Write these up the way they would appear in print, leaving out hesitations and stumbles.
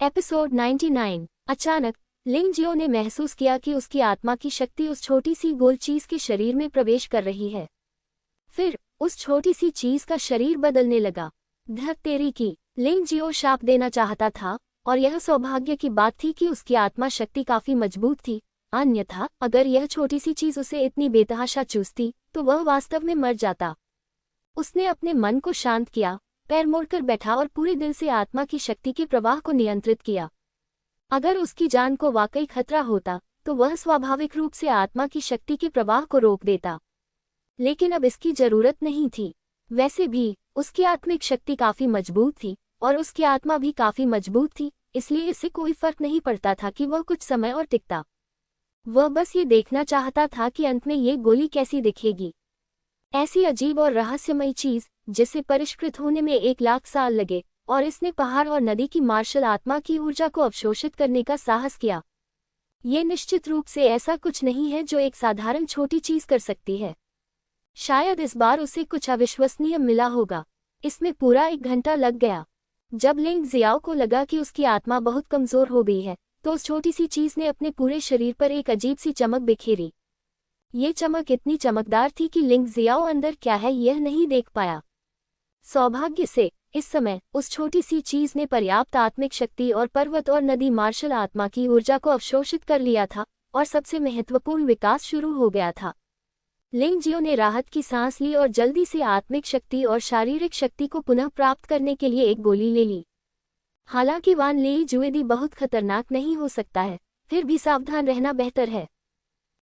Episode 99। अचानक लिंग जियो ने महसूस किया कि उसकी आत्मा की शक्ति उस छोटी सी गोल चीज के शरीर में प्रवेश कर रही है। फिर उस छोटी सी चीज का शरीर बदलने लगा। धक तेरी की, लिंग जियो शाप देना चाहता था, और यह सौभाग्य की बात थी कि उसकी आत्मा शक्ति काफी मजबूत थी। अन्यथा अगर यह छोटी सी चीज उसे इतनी बेतहाशा चूसती तो वह वास्तव में मर जाता। उसने अपने मन को शांत किया, पैर मोड़कर बैठा और पूरे दिल से आत्मा की शक्ति के प्रवाह को नियंत्रित किया। अगर उसकी जान को वाकई खतरा होता तो वह स्वाभाविक रूप से आत्मा की शक्ति के प्रवाह को रोक देता, लेकिन अब इसकी जरूरत नहीं थी। वैसे भी उसकी आत्मिक शक्ति काफी मजबूत थी और उसकी आत्मा भी काफी मजबूत थी, इसलिए इससे कोई फर्क नहीं पड़ता था कि वह कुछ समय और टिकता। वह बस ये देखना चाहता था कि अंत में ये गोली कैसी दिखेगी। ऐसी अजीब और रहस्यमयी चीज जिसे परिष्कृत होने में 1,00,000 साल लगे, और इसने पहाड़ और नदी की मार्शल आत्मा की ऊर्जा को अवशोषित करने का साहस किया। ये निश्चित रूप से ऐसा कुछ नहीं है जो एक साधारण छोटी चीज कर सकती है। शायद इस बार उसे कुछ अविश्वसनीय मिला होगा। इसमें पूरा 1 घंटा लग गया। जब लिंग जियाओ को लगा कि उसकी आत्मा बहुत कमजोर हो गई है तो उस छोटी सी चीज ने अपने पूरे शरीर पर एक अजीब सी चमक बिखेरी। ये चमक इतनी चमकदार थी कि लिंग जियाओ अंदर क्या है यह नहीं देख पाया। सौभाग्य से इस समय उस छोटी सी चीज ने पर्याप्त आत्मिक शक्ति और पर्वत और नदी मार्शल आत्मा की ऊर्जा को अवशोषित कर लिया था, और सबसे महत्वपूर्ण विकास शुरू हो गया था। लिंग जियो ने राहत की सांस ली और जल्दी से आत्मिक शक्ति और शारीरिक शक्ति को पुनः प्राप्त करने के लिए एक गोली ले ली। हालांकि वान लेई जुएदी बहुत खतरनाक नहीं हो सकता है, फिर भी सावधान रहना बेहतर है।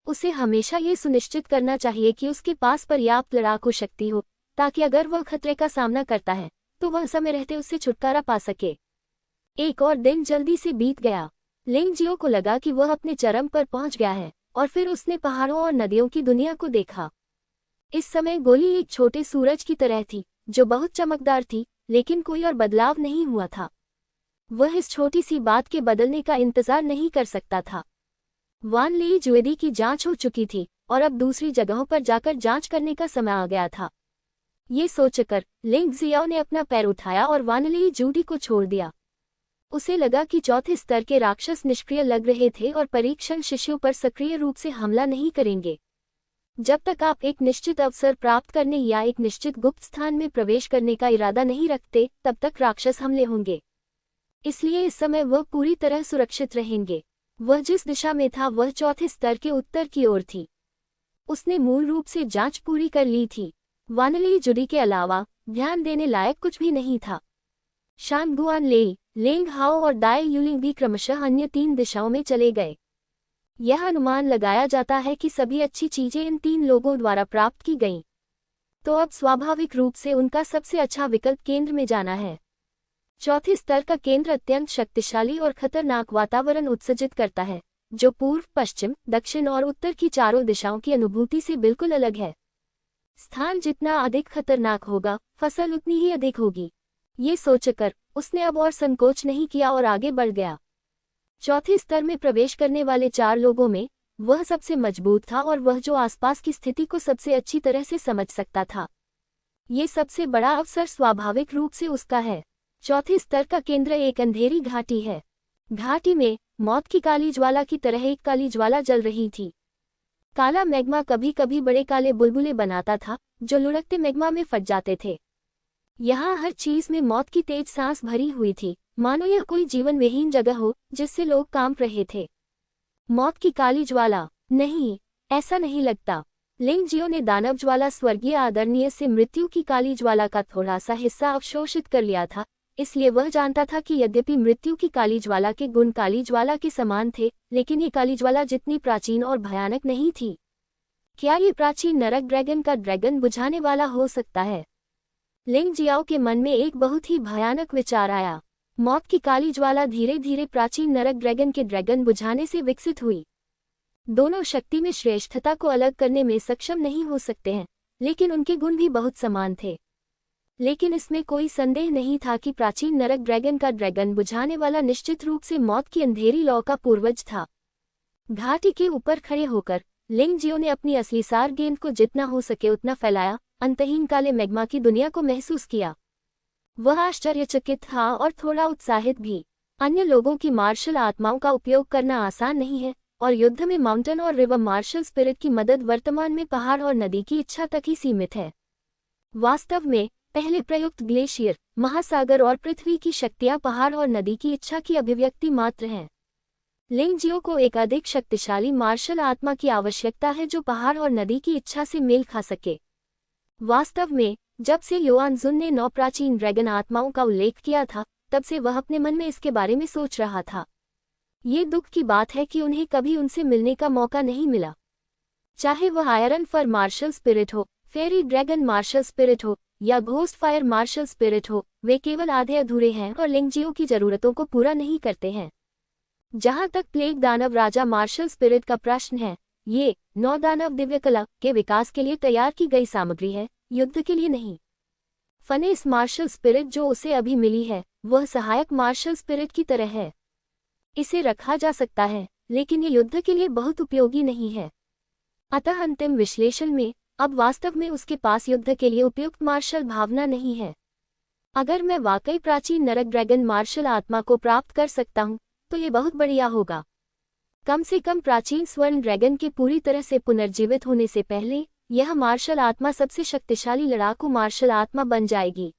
उसे हमेशा ये सुनिश्चित करना चाहिए कि उसके पास पर्याप्त लड़ाकू शक्ति हो, ताकि अगर वह खतरे का सामना करता है तो वह समय रहते उससे छुटकारा पा सके। एक और दिन जल्दी से बीत गया। लिंग जियो को लगा कि वह अपने चरम पर पहुंच गया है, और फिर उसने पहाड़ों और नदियों की दुनिया को देखा। इस समय गोली एक छोटे सूरज की तरह थी जो बहुत चमकदार थी, लेकिन कोई और बदलाव नहीं हुआ था। वह इस छोटी सी बात के बदलने का इंतजार नहीं कर सकता था। वान लेई जुएदी की जांच हो चुकी थी और अब दूसरी जगहों पर जाकर जांच करने का समय आ गया था। ये सोचकर लिंग जियाओ ने अपना पैर उठाया और वान लेई जुएदी को छोड़ दिया। उसे लगा कि चौथे स्तर के राक्षस निष्क्रिय लग रहे थे और परीक्षण शिष्यों पर सक्रिय रूप से हमला नहीं करेंगे। जब तक आप एक निश्चित अवसर प्राप्त करने या एक निश्चित गुप्त स्थान में प्रवेश करने का इरादा नहीं रखते, तब तक राक्षस हमले होंगे। इसलिए इस समय वह पूरी तरह सुरक्षित रहेंगे। वह जिस दिशा में था वह चौथे स्तर के उत्तर की ओर थी। उसने मूल रूप से जांच पूरी कर ली थी। वान लेई जुडी के अलावा ध्यान देने लायक कुछ भी नहीं था। शानगुआन लेई, लेंग हाओ और दाई यूलिंग भी क्रमशः अन्य 3 दिशाओं में चले गए। यह अनुमान लगाया जाता है कि सभी अच्छी चीजें इन 3 लोगों द्वारा प्राप्त की गईं। तो अब स्वाभाविक रूप से उनका सबसे अच्छा विकल्प केंद्र में जाना है। चौथे स्तर का केंद्र अत्यंत शक्तिशाली और खतरनाक वातावरण उत्सर्जित करता है, जो पूर्व, पश्चिम, दक्षिण और उत्तर की चारों दिशाओं की अनुभूति से बिल्कुल अलग है। स्थान जितना अधिक खतरनाक होगा, फसल उतनी ही अधिक होगी। ये सोचकर उसने अब और संकोच नहीं किया और आगे बढ़ गया। चौथे स्तर में प्रवेश करने वाले 4 लोगों में वह सबसे मजबूत था और वह जो आसपास की स्थिति को सबसे अच्छी तरह से समझ सकता था। ये सबसे बड़ा अवसर स्वाभाविक रूप से उसका है। चौथे स्तर का केंद्र एक अंधेरी घाटी है। घाटी में मौत की काली ज्वाला की तरह एक काली ज्वाला जल रही थी। काला मैग्मा कभी कभी बड़े काले बुलबुले बनाता था जो लुढ़कते मैग्मा में फट जाते थे। यहाँ हर चीज में मौत की तेज सांस भरी हुई थी, मानो यह कोई जीवन विहीन जगह हो जिससे लोग कांप रहे थे। मौत की काली ज्वाला? नहीं, ऐसा नहीं लगता। लिंग जियो ने दानव ज्वाला स्वर्गीय आदरणीय से मृत्यु की काली ज्वाला का थोड़ा सा हिस्सा अवशोषित कर लिया था, इसलिए वह जानता था कि यद्यपि मृत्यु की काली ज्वाला के गुण काली ज्वाला के समान थे, लेकिन ये काली ज्वाला जितनी प्राचीन और भयानक नहीं थी। क्या ये प्राचीन नरक ड्रैगन का ड्रैगन बुझाने वाला हो सकता है? लिंग जियाओ के मन में एक बहुत ही भयानक विचार आया। मौत की काली ज्वाला धीरे धीरे प्राचीन नरक ड्रैगन के ड्रैगन बुझाने से विकसित हुई। दोनों शक्ति में श्रेष्ठता को अलग करने में सक्षम नहीं हो सकते हैं, लेकिन उनके गुण भी बहुत समान थे। लेकिन इसमें कोई संदेह नहीं था कि प्राचीन नरक ड्रैगन का ड्रैगन बुझाने वाला निश्चित रूप से मौत की अंधेरी लौ का पूर्वज था। घाटी के ऊपर खड़े होकर लिंग जियो ने अपनी असली सार गेंद को जितना हो सके उतना फैलाया, अंतहीन काले मैग्मा की दुनिया को महसूस किया। वह आश्चर्यचकित था और थोड़ा उत्साहित भी। अन्य लोगों की मार्शल आत्माओं का उपयोग करना आसान नहीं है, और युद्ध में माउंटेन और रिवर मार्शल स्पिरिट की मदद वर्तमान में पहाड़ और नदी की इच्छा तक ही सीमित है। वास्तव में पहले प्रयुक्त ग्लेशियर, महासागर और पृथ्वी की शक्तियां पहाड़ और नदी की इच्छा की अभिव्यक्ति मात्र हैं। लिंगजियो को एक अधिक शक्तिशाली मार्शल आत्मा की आवश्यकता है जो पहाड़ और नदी की इच्छा से मेल खा सके। वास्तव में जब से युआन जुन ने 9 प्राचीन ड्रैगन आत्माओं का उल्लेख किया था, तब से वह अपने मन में इसके बारे में सोच रहा था। ये दुख की बात है कि उन्हें कभी उनसे मिलने का मौका नहीं मिला। चाहे वह आयरन फर मार्शल स्पिरिट हो, फेरी ड्रैगन मार्शल स्पिरिट हो या घोस्ट फायर मार्शल स्पिरिट हो, वे केवल आधे अधूरे हैं और लिंगजियो की जरूरतों को पूरा नहीं करते हैं। जहां तक प्लेग दानव राजा मार्शल स्पिरिट का प्रश्न है, ये 9 दानव दिव्य कला के विकास के लिए तैयार की गई सामग्री है, युद्ध के लिए नहीं। फनेस मार्शल स्पिरिट जो उसे अभी मिली है, वह सहायक मार्शल स्पिरिट की तरह है। इसे रखा जा सकता है, लेकिन ये युद्ध के लिए बहुत उपयोगी नहीं है। अतः अंतिम विश्लेषण में अब वास्तव में उसके पास युद्ध के लिए उपयुक्त मार्शल भावना नहीं है। अगर मैं वाकई प्राचीन नरक ड्रैगन मार्शल आत्मा को प्राप्त कर सकता हूं, तो ये बहुत बढ़िया होगा। कम से कम प्राचीन स्वर्ण ड्रैगन के पूरी तरह से पुनर्जीवित होने से पहले यह मार्शल आत्मा सबसे शक्तिशाली लड़ाकू मार्शल आत्मा बन जाएगी।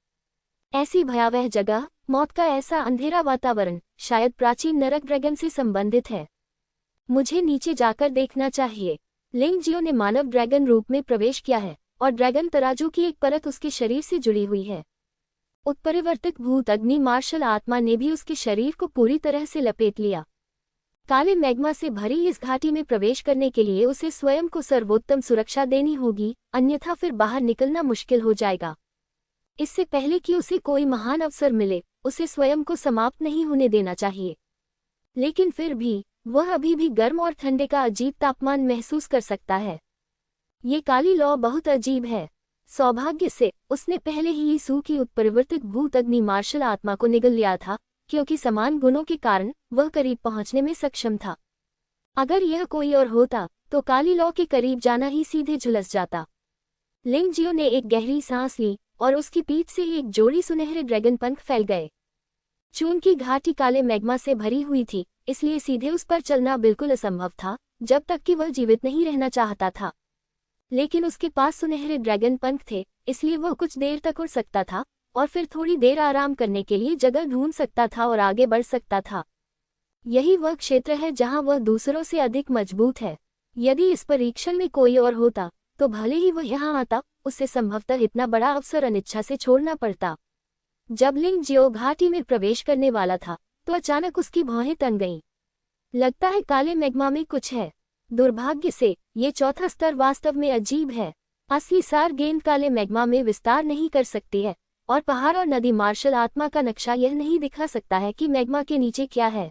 ऐसी भयावह जगह, मौत का ऐसा अंधेरा वातावरण शायद प्राचीन नरक ड्रैगन से संबंधित है। मुझे नीचे जाकर देखना चाहिए। लिंगजियो ने मानव ड्रैगन रूप में प्रवेश किया है और ड्रैगन तराजू की एक परत उसके शरीर से जुड़ी हुई है। उत्परिवर्तित भूत अग्नि मार्शल आत्मा ने भी उसके शरीर को पूरी तरह से लपेट लिया। काले मैग्मा से भरी इस घाटी में प्रवेश करने के लिए उसे स्वयं को सर्वोत्तम सुरक्षा देनी होगी, अन्यथा फिर बाहर निकलना मुश्किल हो जाएगा। इससे पहले कि उसे कोई महान अवसर मिले, उसे स्वयं को समाप्त नहीं होने देना चाहिए। लेकिन फिर भी वह अभी भी गर्म और ठंडे का अजीब तापमान महसूस कर सकता है। ये काली लौ बहुत अजीब है। सौभाग्य से उसने पहले ही यीशु की उत्परिवर्तित भूत अग्नि मार्शल आत्मा को निगल लिया था, क्योंकि समान गुणों के कारण वह करीब पहुंचने में सक्षम था। अगर यह कोई और होता तो काली लौ के करीब जाना ही सीधे झुलस जाता। लिंगजियो ने एक गहरी सांस ली और उसकी पीठ से एक जोड़ी सुनहरे ड्रैगन पंख फैल गए। चून की घाटी काले मैग्मा से भरी हुई थी, इसलिए सीधे उस पर चलना बिल्कुल असंभव था, जब तक कि वह जीवित नहीं रहना चाहता था। लेकिन उसके पास सुनहरे ड्रैगन पंख थे, इसलिए वह कुछ देर तक उड़ सकता था और फिर थोड़ी देर आराम करने के लिए जगह ढूंढ सकता था और आगे बढ़ सकता था। यही वह क्षेत्र है जहां वह दूसरों से अधिक मजबूत है। यदि इस परीक्षण में कोई और होता तो भले ही वह यहाँ आता, उससे संभवतः इतना बड़ा अवसर अनिच्छा से छोड़ना पड़ता। जब लिंगजियो घाटी में प्रवेश करने वाला था तो अचानक उसकी भौहें तन गईं। लगता है काले मैग्मा में कुछ है। दुर्भाग्य से ये चौथा स्तर वास्तव में अजीब है। असली सार गेंद काले मैग्मा में विस्तार नहीं कर सकती है, और पहाड़ और नदी मार्शल आत्मा का नक्शा यह नहीं दिखा सकता है कि मैग्मा के नीचे क्या है।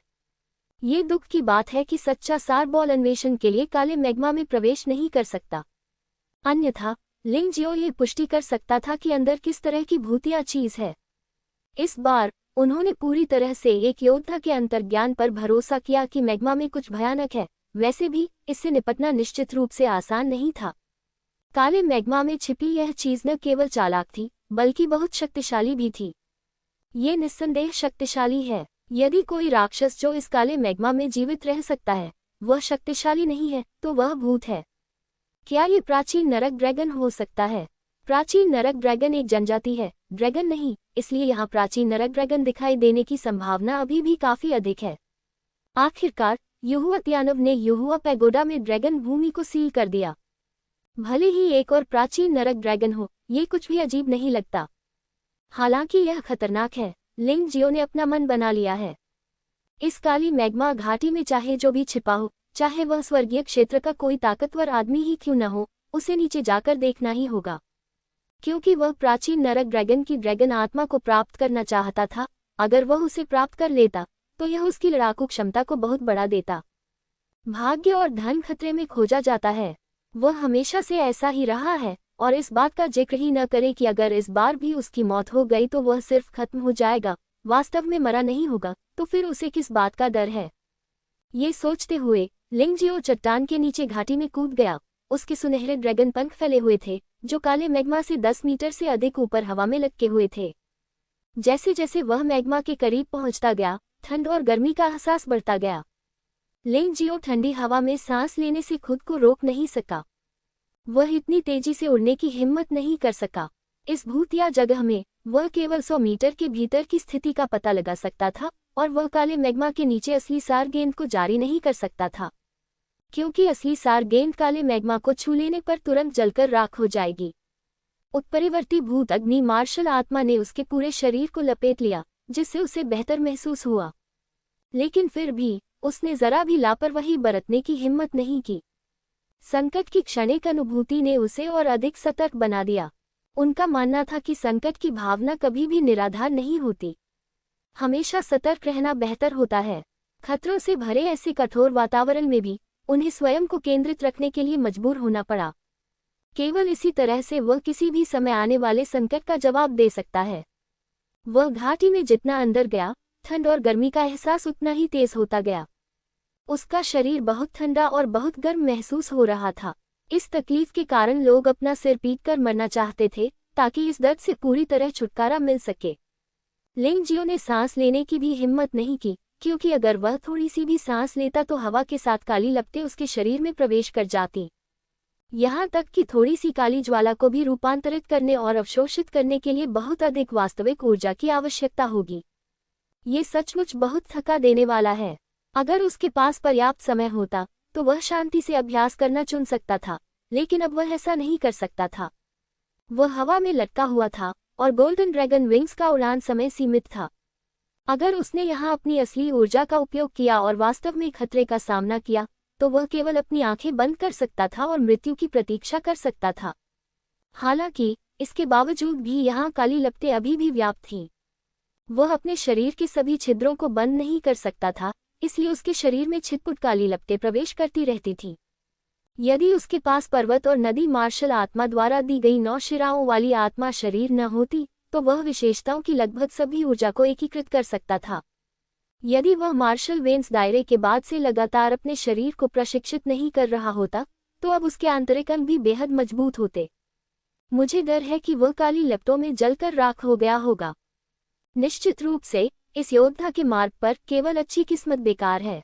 ये दुख की बात है कि सच्चा सार बॉल अन्वेषण के लिए काले मैग्मा में प्रवेश नहीं कर सकता। अन्यथा लिंगजियो ये पुष्टि कर सकता था कि अंदर किस तरह की भूतिया चीज है। इस बार उन्होंने पूरी तरह से एक योद्धा के अंतर्ज्ञान पर भरोसा किया कि मैग्मा में कुछ भयानक है। वैसे भी इससे निपटना निश्चित रूप से आसान नहीं था। काले मैग्मा में छिपी यह चीज न केवल चालाक थी, बल्कि बहुत शक्तिशाली भी थी। ये निस्संदेह शक्तिशाली है। यदि कोई राक्षस जो इस काले मैग्मा में जीवित रह सकता है, वह शक्तिशाली नहीं है, तो वह भूत है। क्या ये प्राचीन नरक ड्रैगन हो सकता है? प्राचीन नरक ड्रैगन एक जनजाति है, ड्रैगन नहीं, इसलिए यहाँ प्राचीन नरक ड्रैगन दिखाई देने की संभावना अभी भी काफी अधिक है। आखिरकार युहुआत्यानव ने युहुआ पैगोडा में ड्रैगन भूमि को सील कर दिया। भले ही एक और प्राचीन नरक ड्रैगन हो, ये कुछ भी अजीब नहीं लगता। हालांकि यह खतरनाक है। लिंगजियो ने अपना मन बना लिया है। इस काली मैग्मा घाटी में चाहे जो भी छिपा हो, चाहे वह स्वर्गीय क्षेत्र का कोई ताकतवर आदमी ही क्यों न हो, उसे नीचे जाकर देखना ही होगा। क्योंकि वह प्राचीन नरक ड्रैगन की ड्रैगन आत्मा को प्राप्त करना चाहता था। अगर वह उसे प्राप्त कर लेता तो यह उसकी लड़ाकू क्षमता को बहुत बढ़ा देता। भाग्य और धन खतरे में खोजा जाता है। वह हमेशा से ऐसा ही रहा है, और इस बात का जिक्र ही न करे कि अगर इस बार भी उसकी मौत हो गई तो वह सिर्फ खत्म हो जाएगा, वास्तव में मरा नहीं होगा, तो फिर उसे किस बात का डर है। ये सोचते हुए लिंगजियो चट्टान के नीचे घाटी में कूद गया। उसके सुनहरे ड्रैगन पंख फैले हुए थे, जो काले मैग्मा से 10 मीटर से अधिक ऊपर हवा में लटके हुए थे। जैसे जैसे वह मैग्मा के करीब पहुंचता गया, ठंड और गर्मी का एहसास बढ़ता गया। लिंग जियो ठंडी हवा में सांस लेने से खुद को रोक नहीं सका। वह इतनी तेजी से उड़ने की हिम्मत नहीं कर सका। इस भूतिया जगह में वह केवल 100 मीटर के भीतर की स्थिति का पता लगा सकता था और वह काले मैग्मा के नीचे असली सार गेंद को जारी नहीं कर सकता था, क्योंकि असली सार गेंद काले मैग्मा को छू लेने पर तुरंत जलकर राख हो जाएगी। उत्परिवर्ती भूत अग्नि मार्शल आत्मा ने उसके पूरे शरीर को लपेट लिया, जिससे उसे बेहतर महसूस हुआ, लेकिन फिर भी उसने जरा भी लापरवाही बरतने की हिम्मत नहीं की। संकट की क्षणिक अनुभूति ने उसे और अधिक सतर्क बना दिया। उनका मानना था कि संकट की भावना कभी भी निराधार नहीं होती, हमेशा सतर्क रहना बेहतर होता है। खतरों से भरे ऐसे कठोर वातावरण में भी उन्हें स्वयं को केंद्रित रखने के लिए मजबूर होना पड़ा। केवल इसी तरह से वह किसी भी समय आने वाले संकट का जवाब दे सकता है। वह घाटी में जितना अंदर गया, ठंड और गर्मी का एहसास उतना ही तेज होता गया। उसका शरीर बहुत ठंडा और बहुत गर्म महसूस हो रहा था। इस तकलीफ के कारण लोग अपना सिर पीटकर मरना चाहते थे, ताकि इस दर्द से पूरी तरह छुटकारा मिल सके। लिंग जियो ने सांस लेने की भी हिम्मत नहीं की, क्योंकि अगर वह थोड़ी सी भी सांस लेता तो हवा के साथ काली लपटें उसके शरीर में प्रवेश कर जाती। यहाँ तक कि थोड़ी सी काली ज्वाला को भी रूपांतरित करने और अवशोषित करने के लिए बहुत अधिक वास्तविक ऊर्जा की आवश्यकता होगी। ये सचमुच बहुत थका देने वाला है। अगर उसके पास पर्याप्त समय होता तो वह शांति से अभ्यास करना चुन सकता था, लेकिन अब वह ऐसा नहीं कर सकता था। वह हवा में लटका हुआ था और गोल्डन ड्रैगन विंग्स का उड़ान समय सीमित था। अगर उसने यहाँ अपनी असली ऊर्जा का उपयोग किया और वास्तव में खतरे का सामना किया, तो वह केवल अपनी आंखें बंद कर सकता था और मृत्यु की प्रतीक्षा कर सकता था। हालांकि इसके बावजूद भी यहाँ काली लपटें अभी भी व्याप्त थीं। वह अपने शरीर के सभी छिद्रों को बंद नहीं कर सकता था, इसलिए उसके शरीर में छिटपुट काली लपटें प्रवेश करती रहती थीं। यदि उसके पास पर्वत और नदी मार्शल आत्मा द्वारा दी गई 9 शिराओं वाली आत्मा शरीर न होती, तो वह विशेषताओं की लगभग सभी ऊर्जा को एकीकृत कर सकता था। यदि वह मार्शल वेन्स दायरे के बाद से लगातार अपने शरीर को प्रशिक्षित नहीं कर रहा होता, तो अब उसके आंतरिक अंग भी बेहद मजबूत होते। मुझे डर है कि वह काली लपटों में जलकर राख हो गया होगा। निश्चित रूप से इस योद्धा के मार्ग पर केवल अच्छी किस्मत बेकार है।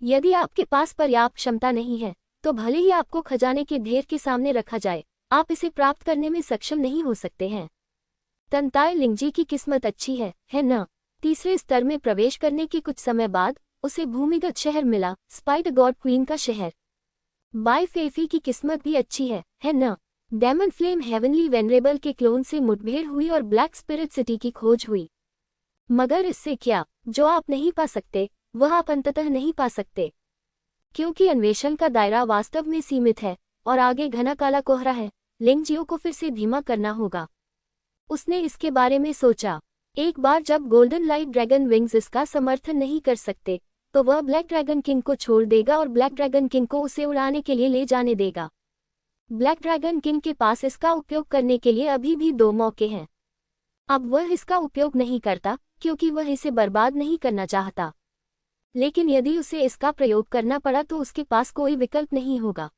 यदि आपके पास पर्याप्त क्षमता नहीं है, तो भले ही आपको खजाने के ढेर के सामने रखा जाए, आप इसे प्राप्त करने में सक्षम नहीं हो सकते हैं। तंताई लिंगजी की किस्मत अच्छी है न? तीसरे स्तर में प्रवेश करने के कुछ समय बाद उसे भूमिगत शहर मिला, स्पाइडर गॉड क्वीन का शहर। बाय फेफी की किस्मत भी अच्छी है न? डेमन फ्लेम हेवनली वेनरेबल के क्लोन से मुठभेड़ हुई और ब्लैक स्पिरिट सिटी की खोज हुई। मगर इससे क्या, जो आप नहीं पा सकते वह आप अंततः नहीं पा सकते, क्योंकि अन्वेषण का दायरा वास्तव में सीमित है और आगे घना काला कोहरा है। लिंग जियो को फिर से धीमा करना होगा। उसने इसके बारे में सोचा। एक बार जब गोल्डन लाइट ड्रैगन विंग्स इसका समर्थन नहीं कर सकते, तो वह ब्लैक ड्रैगन किंग को छोड़ देगा और ब्लैक ड्रैगन किंग को उसे उड़ाने के लिए ले जाने देगा। ब्लैक ड्रैगन किंग के पास इसका उपयोग करने के लिए अभी भी 2 मौके हैं। अब वह इसका उपयोग नहीं करता क्योंकि वह इसे बर्बाद नहीं करना चाहता, लेकिन यदि उसे इसका प्रयोग करना पड़ा तो उसके पास कोई विकल्प नहीं होगा।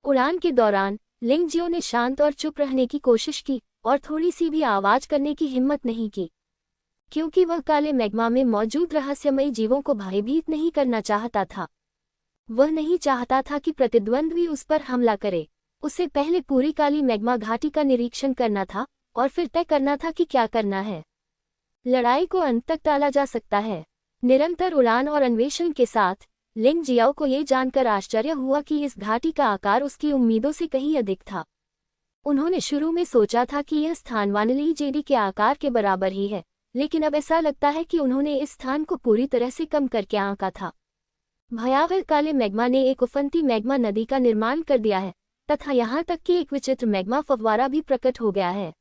उड़ान के दौरान लिंग जियो ने शांत और चुप रहने की कोशिश की और थोड़ी सी भी आवाज करने की हिम्मत नहीं की, क्योंकि वह काले मैग्मा में मौजूद रहस्यमयी जीवों को भयभीत नहीं करना चाहता था। वह नहीं चाहता था कि प्रतिद्वंद्वी उस पर हमला करे। उसे पहले पूरी काली मैग्मा घाटी का निरीक्षण करना था और फिर तय करना था कि क्या करना है। लड़ाई को अंत तक टाला जा सकता है। निरंतर उड़ान और अन्वेषण के साथ लिंग जियाओ को ये जानकर आश्चर्य हुआ कि इस घाटी का आकार उसकी उम्मीदों से कहीं अधिक था। उन्होंने शुरू में सोचा था कि यह स्थान वानली जेडी के आकार के बराबर ही है, लेकिन अब ऐसा लगता है कि उन्होंने इस स्थान को पूरी तरह से कम करके आंका था। भयावह काले मैग्मा ने एक उफनती मैग्मा नदी का निर्माण कर दिया है तथा यहाँ तक कि एक विचित्र मैग्मा फव्वारा भी प्रकट हो गया है।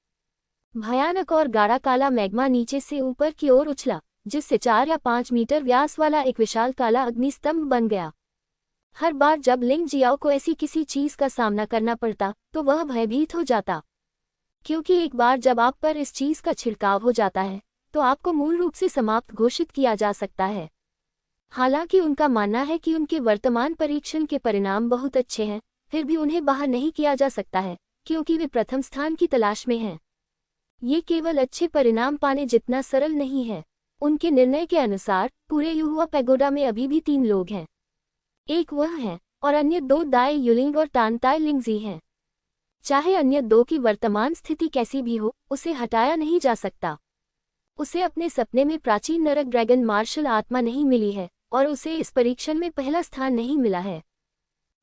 भयानक और गाढ़ा काला मैग्मा नीचे से ऊपर की ओर उछला, जिससे 4 या 5 मीटर व्यास वाला एक विशाल काला अग्निस्तंभ बन गया। हर बार जब लिंग जियाओ को ऐसी किसी चीज का सामना करना पड़ता तो वह भयभीत हो जाता, क्योंकि एक बार जब आप पर इस चीज का छिड़काव हो जाता है तो आपको मूल रूप से समाप्त घोषित किया जा सकता है। हालांकि उनका मानना है कि उनके वर्तमान परीक्षण के परिणाम बहुत अच्छे हैं, फिर भी उन्हें बाहर नहीं किया जा सकता है क्योंकि वे प्रथम स्थान की तलाश में हैं। ये केवल अच्छे परिणाम पाने जितना सरल नहीं है। उनके निर्णय के अनुसार पूरे युहुआ पैगोडा में अभी भी 3 लोग हैं। एक वह है और अन्य 2 दाई युलिंग और तानताई लिंगजी हैं। चाहे अन्य 2 की वर्तमान स्थिति कैसी भी हो, उसे हटाया नहीं जा सकता। उसे अपने सपने में प्राचीन नरक ड्रैगन मार्शल आत्मा नहीं मिली है और उसे इस परीक्षण में पहला स्थान नहीं मिला है।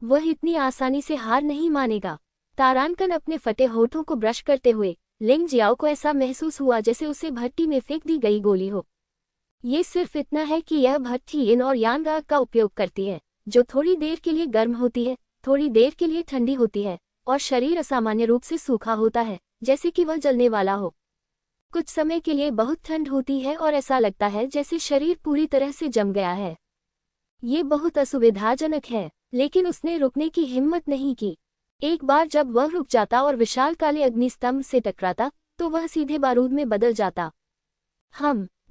वह इतनी आसानी से हार नहीं मानेगा। तारानकन अपने फटे होठों को ब्रश करते हुए, लिंग जियाओ को ऐसा महसूस हुआ जैसे उसे भट्टी में फेंक दी गई गोली हो। ये सिर्फ इतना है कि यह भट्टी यिन और यांग आग का उपयोग करती है, जो थोड़ी देर के लिए गर्म होती है, थोड़ी देर के लिए ठंडी होती है और शरीर असामान्य रूप से सूखा होता है, जैसे कि वह जलने वाला हो। कुछ समय के लिए बहुत ठंड होती है और ऐसा लगता है जैसे शरीर पूरी तरह से जम गया है। ये बहुत असुविधाजनक है, लेकिन उसने रुकने की हिम्मत नहीं की। एक बार जब वह रुक जाता और विशाल काले अग्निस्तंभ से टकराता, तो वह सीधे बारूद में बदल जाता।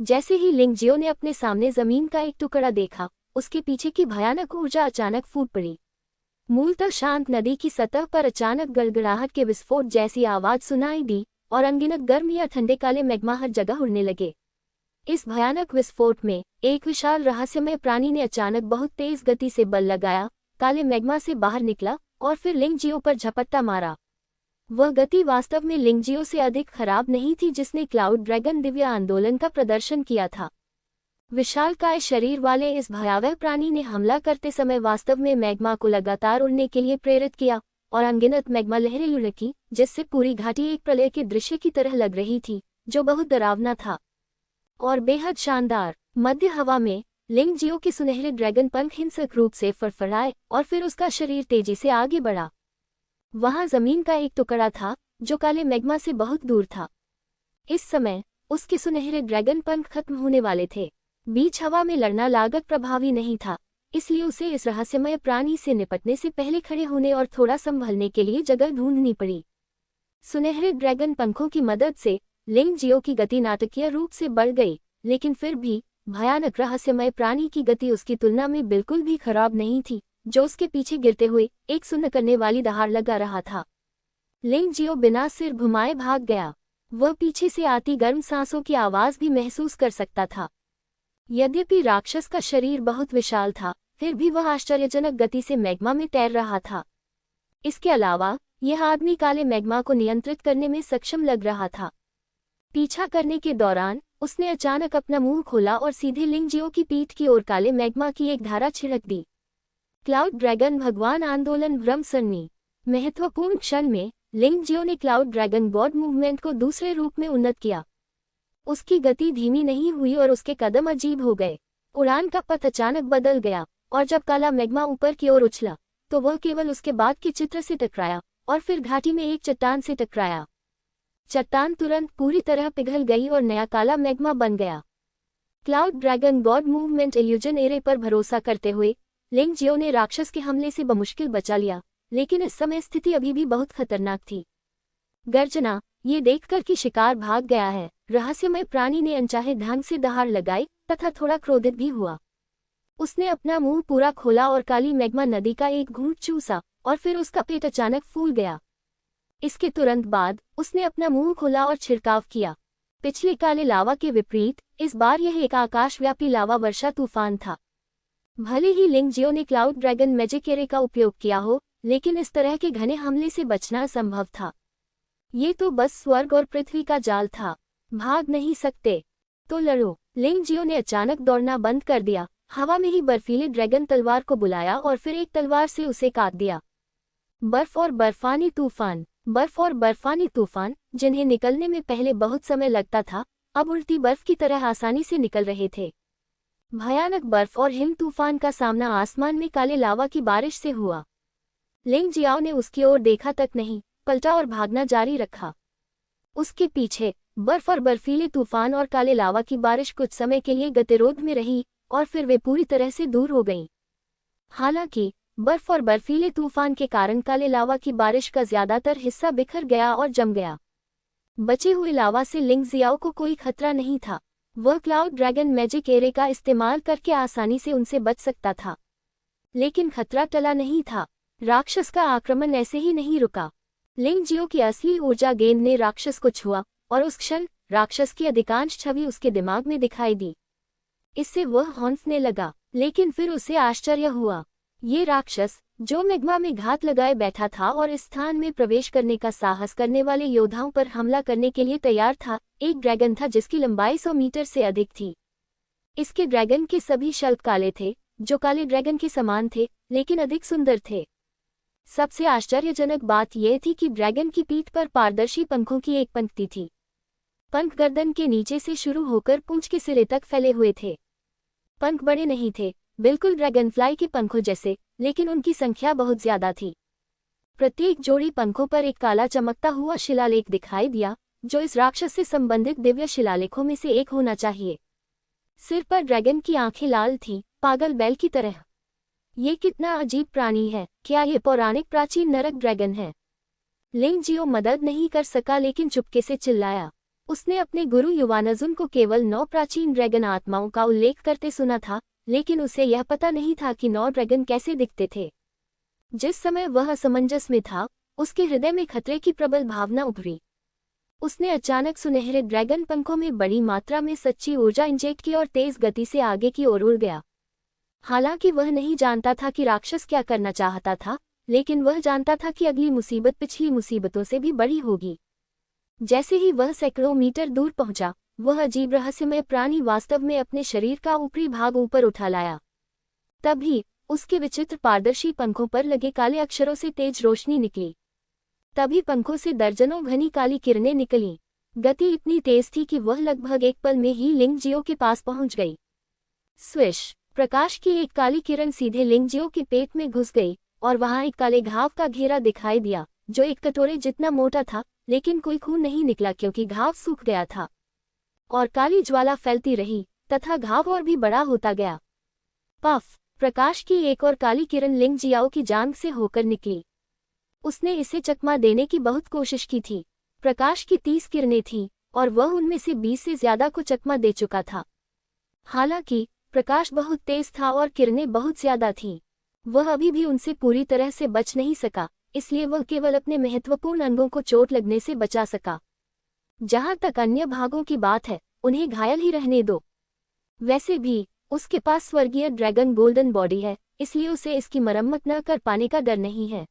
जैसे ही लिंगजियो ने अपने सामने जमीन का एक टुकड़ा देखा, उसके पीछे की भयानक ऊर्जा अचानक फूट पड़ी। मूलतः शांत नदी की सतह पर अचानक गड़गड़ाहट के विस्फोट जैसी आवाज सुनाई दी और अनगिनत गर्म या ठंडे काले मैग्मा हर जगह उड़ने लगे। इस भयानक विस्फोट में एक विशाल रहस्यमय प्राणी ने अचानक बहुत तेज गति से बल लगाया, काले मैग्मा से बाहर निकला और फिर लिंगजियो पर झपट्टा मारा। वह गति वास्तव में लिंगजियो से अधिक खराब नहीं थी, जिसने क्लाउड ड्रैगन दिव्य आंदोलन का प्रदर्शन किया था। विशालकाय शरीर वाले इस भयावह प्राणी ने हमला करते समय वास्तव में मैग्मा को लगातार उड़ने के लिए प्रेरित किया और अनगिनत मैग्मा लहरें लुढ़की, जिससे पूरी घाटी एक प्रलय के दृश्य की तरह लग रही थी, जो बहुत डरावना था और बेहद शानदार। मध्य हवा में लिंगजियो के सुनहरे ड्रैगन पंख हिंसक रूप से फड़फड़ाए और फिर उसका शरीर तेजी से आगे बढ़ा। वहां जमीन का एक टुकड़ा था जो काले मैग्मा से बहुत दूर था। इस समय उसके सुनहरे ड्रैगन पंख खत्म होने वाले थे। बीच हवा में लड़ना लागत प्रभावी नहीं था, इसलिए उसे इस रहस्यमय प्राणी से निपटने से पहले खड़े होने और थोड़ा संभलने के लिए जगह ढूंढनी पड़ी। सुनहरे ड्रैगन पंखों की मदद से लिंगजियो की गति नाटकीय रूप से बढ़ गई, लेकिन फिर भी भयानक रहस्यमय प्राणी की गति उसकी तुलना में बिल्कुल भी खराब नहीं थी, जो उसके पीछे गिरते हुए एक सुन्न करने वाली दहाड़ लगा रहा था। लिंगजियो बिना सिर घुमाए भाग गया। वह पीछे से आती गर्म सांसों की आवाज भी महसूस कर सकता था। यद्यपि राक्षस का शरीर बहुत विशाल था, फिर भी वह आश्चर्यजनक गति से मैग्मा में तैर रहा था। इसके अलावा यह आदमी काले मैग्मा को नियंत्रित करने में सक्षम लग रहा था। पीछा करने के दौरान उसने अचानक अपना मुंह खोला और सीधे लिंगजियो की पीठ की ओर काले मैग्मा की एक धारा छिड़क दी। क्लाउड ड्रैगन भगवान आंदोलन ब्रह्मसरणी। महत्वपूर्ण क्षण में लिंगजियो ने क्लाउड ड्रैगन गॉड मूवमेंट को दूसरे रूप में उन्नत किया। उसकी गति धीमी नहीं हुई और उसके कदम अजीब हो गए। उड़ान का पथ अचानक बदल गया और जब काला मैग्मा ऊपर की ओर उछला, तो वह केवल उसके बाद के चित्र से टकराया और फिर घाटी में एक चट्टान से टकराया। चट्टान तुरंत पूरी तरह पिघल गई और नया काला मैग्मा बन गया। Cloud dragon God movement illusion array पर भरोसा करते हुए लिंगजियो ने राक्षस के हमले से बमुश्किल बचा लिया, लेकिन इस समय स्थिति अभी भी बहुत खतरनाक थी। गर्जना, ये देखकर कि शिकार भाग गया है, रहस्यमय प्राणी ने अनचाहे ढंग से दहाड़ लगाई तथा थोड़ा क्रोधित भी हुआ। उसने अपना मुंह पूरा खोला और काली मैग्मा नदी का एक घूंट चूसा और फिर उसका पेट अचानक फूल गया। इसके तुरंत बाद उसने अपना मुंह खोला और छिड़काव किया। पिछले काले लावा के विपरीत इस बार यह एक आकाशव्यापी लावा वर्षा तूफान था। भले ही लिंगजियो ने क्लाउड ड्रैगन मैजिक एरे का उपयोग किया हो, लेकिन इस तरह के घने हमले से बचना असंभव था। ये तो बस स्वर्ग और पृथ्वी का जाल था। भाग नहीं सकते तो लड़ो। लिंगजियो ने अचानक दौड़ना बंद कर दिया, हवा में ही बर्फीले ड्रैगन तलवार को बुलाया और फिर एक तलवार से उसे काट दिया। बर्फ और बर्फानी तूफान। बर्फ और बर्फानी तूफान, जिन्हें निकलने में पहले बहुत समय लगता था, अब उड़ती बर्फ की तरह आसानी से निकल रहे थे। भयानक बर्फ और हिम तूफान का सामना आसमान में काले लावा की बारिश से हुआ। लिंगजियाओ ने उसकी ओर देखा तक नहीं, पलटा और भागना जारी रखा। उसके पीछे बर्फ और बर्फीले तूफान और काले लावा की बारिश कुछ समय के लिए गतिरोध में रही और फिर वे पूरी तरह से दूर हो गईं। हालांकि बर्फ और बर्फीले तूफान के कारण काले लावा की बारिश का ज्यादातर हिस्सा बिखर गया और जम गया। बचे हुए लावा से लिंगजियाओ को कोई खतरा नहीं था। वह क्लाउड ड्रैगन मैजिक एरे का इस्तेमाल करके आसानी से उनसे बच सकता था, लेकिन खतरा टला नहीं था। राक्षस का आक्रमण ऐसे ही नहीं रुका। लिंगजियो की असली ऊर्जा गेंद ने राक्षस को छुआ और उस क्षण राक्षस की अधिकांश छवि उसके दिमाग में दिखाई दी। इससे वह हौंफने लगा, लेकिन फिर उसे आश्चर्य हुआ। ये राक्षस, जो मैग्मा में घात लगाए बैठा था और इस स्थान में प्रवेश करने का साहस करने वाले योद्धाओं पर हमला करने के लिए तैयार था, एक ड्रैगन था जिसकी लंबाई 100 मीटर से अधिक थी। इसके ड्रैगन के सभी शल्क काले थे, जो काले ड्रैगन के समान थे, लेकिन अधिक सुंदर थे। सबसे आश्चर्यजनक बात यह थी कि ड्रैगन की पीठ पर पारदर्शी पंखों की एक पंक्ति थी। पंख गर्दन के नीचे से शुरू होकर पूंछ के सिरे तक फैले हुए थे। पंख बड़े नहीं थे, बिल्कुल ड्रैगनफ्लाई के पंखों जैसे, लेकिन उनकी संख्या बहुत ज्यादा थी। प्रत्येक जोड़ी पंखों पर एक काला चमकता हुआ शिलालेख दिखाई दिया, जो इस राक्षस से संबंधित दिव्य शिलालेखों में से एक होना चाहिए। सिर पर ड्रैगन की आंखें लाल थीं, पागल बैल की तरह। ये कितना अजीब प्राणी है, क्या ये पौराणिक प्राचीन नरक ड्रैगन है? लिंग जियो मदद नहीं कर सका, लेकिन चुपके से चिल्लाया। उसने अपने गुरु युवानजुन को केवल 9 प्राचीन ड्रैगन आत्माओं का उल्लेख करते सुना था, लेकिन उसे यह पता नहीं था कि 9 ड्रैगन कैसे दिखते थे। जिस समय वह असमंजस में था, उसके हृदय में खतरे की प्रबल भावना उभरी। उसने अचानक सुनहरे ड्रैगन पंखों में बड़ी मात्रा में सच्ची ऊर्जा इंजेक्ट की और तेज गति से आगे की ओर उड़ गया। हालांकि वह नहीं जानता था कि राक्षस क्या करना चाहता था, लेकिन वह जानता था कि अगली मुसीबत पिछली मुसीबतों से भी बड़ी होगी। जैसे ही वह सैकड़ों मीटर दूर पहुंचा, वह अजीब रहस्यमय प्राणी वास्तव में अपने शरीर का ऊपरी भाग ऊपर उठा लाया। तभी उसके विचित्र पारदर्शी पंखों पर लगे काले अक्षरों से तेज रोशनी निकली। तभी पंखों से दर्जनों घनी काली किरणें निकलीं। गति इतनी तेज थी कि वह लगभग एक पल में ही लिंग जियो के पास पहुंच गई। स्विश! प्रकाश की एक काली किरण सीधे लिंग जियो के पेट में घुस गई और वहां एक काले घाव का घेरा दिखाई दिया, जो एक कटोरे जितना मोटा था, लेकिन कोई खून नहीं निकला क्योंकि घाव सूख गया था। और काली ज्वाला फैलती रही तथा घाव और भी बड़ा होता गया। पफ! प्रकाश की एक और काली किरण लिंग जियाओ की जांघ से होकर निकली। उसने इसे चकमा देने की बहुत कोशिश की थी। प्रकाश की 30 किरणें थीं और वह उनमें से 20 से ज्यादा को चकमा दे चुका था। हालांकि प्रकाश बहुत तेज था और किरणें बहुत ज्यादा थीं। वह अभी भी उनसे पूरी तरह से बच नहीं सका, इसलिए वह केवल अपने महत्वपूर्ण अंगों को चोट लगने से बचा सका। जहां तक अन्य भागों की बात है, उन्हें घायल ही रहने दो। वैसे भी उसके पास स्वर्गीय ड्रैगन गोल्डन बॉडी है, इसलिए उसे इसकी मरम्मत न कर पाने का डर नहीं है।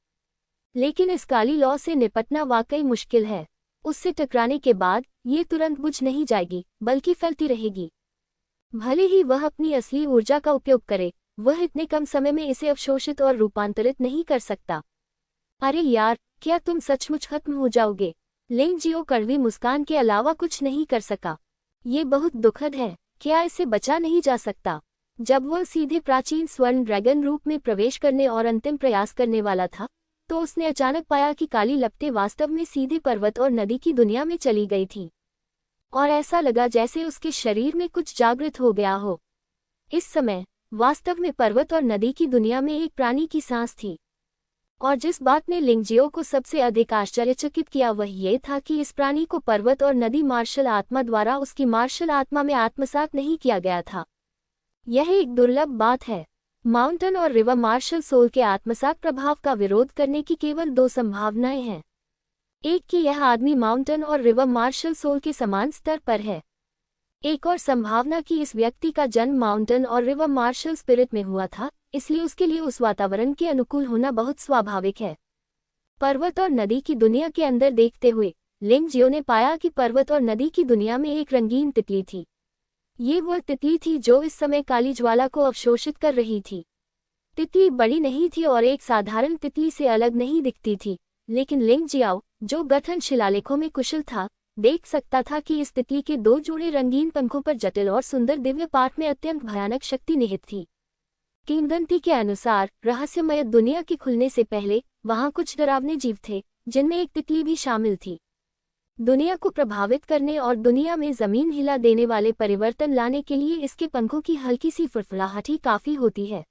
लेकिन इस काली लौ से निपटना वाकई मुश्किल है। उससे टकराने के बाद ये तुरंत बुझ नहीं जाएगी, बल्कि फैलती रहेगी। भले ही वह अपनी असली ऊर्जा का उपयोग करे, वह इतने कम समय में इसे अवशोषित और रूपांतरित नहीं कर सकता। अरे यार, क्या तुम सचमुच खत्म हो जाओगे? लिंग जियो कड़वी मुस्कान के अलावा कुछ नहीं कर सका। ये बहुत दुखद है, क्या इसे बचा नहीं जा सकता? जब वह सीधे प्राचीन स्वर्ण ड्रैगन रूप में प्रवेश करने और अंतिम प्रयास करने वाला था, तो उसने अचानक पाया कि काली लपटें वास्तव में सीधे पर्वत और नदी की दुनिया में चली गई थीं। और ऐसा लगा जैसे उसके शरीर में कुछ जागृत हो गया हो। इस समय वास्तव में पर्वत और नदी की दुनिया में एक प्राणी की सांस थी। और जिस बात ने लिंग जियो को सबसे अधिक आश्चर्यचकित किया वह ये था कि इस प्राणी को पर्वत और नदी मार्शल आत्मा द्वारा उसकी मार्शल आत्मा में आत्मसात नहीं किया गया था। यह एक दुर्लभ बात है। माउंटेन और रिवर मार्शल सोल के आत्मसात प्रभाव का विरोध करने की केवल 2 संभावनाएं हैं। एक कि यह आदमी माउंटेन और रिवर मार्शल सोल के समान स्तर पर है। एक और संभावना कि इस व्यक्ति का जन्म माउंटेन और रिवर मार्शल स्पिरिट में हुआ था, इसलिए उसके लिए उस वातावरण के अनुकूल होना बहुत स्वाभाविक है। पर्वत और नदी की दुनिया के अंदर देखते हुए लिंग जियो ने पाया कि पर्वत और नदी की दुनिया में एक रंगीन तितली थी। ये वह तितली थी जो इस समय काली ज्वाला को अवशोषित कर रही थी। तितली बड़ी नहीं थी और एक साधारण तितली से अलग नहीं दिखती थी, लेकिन लिंग जियाओ, जो गठन शिलालेखों में कुशल था, देख सकता था कि इस तितली के 2 जोड़े रंगीन पंखों पर जटिल और सुंदर दिव्य पाठ में अत्यंत भयानक शक्ति निहित थी। किंवदंती के अनुसार रहस्यमय दुनिया के खुलने से पहले वहां कुछ डरावने जीव थे, जिनमें एक तितली भी शामिल थी। दुनिया को प्रभावित करने और दुनिया में जमीन हिला देने वाले परिवर्तन लाने के लिए इसके पंखों की हल्की सी फुड़फुड़ाहट ही काफी होती है।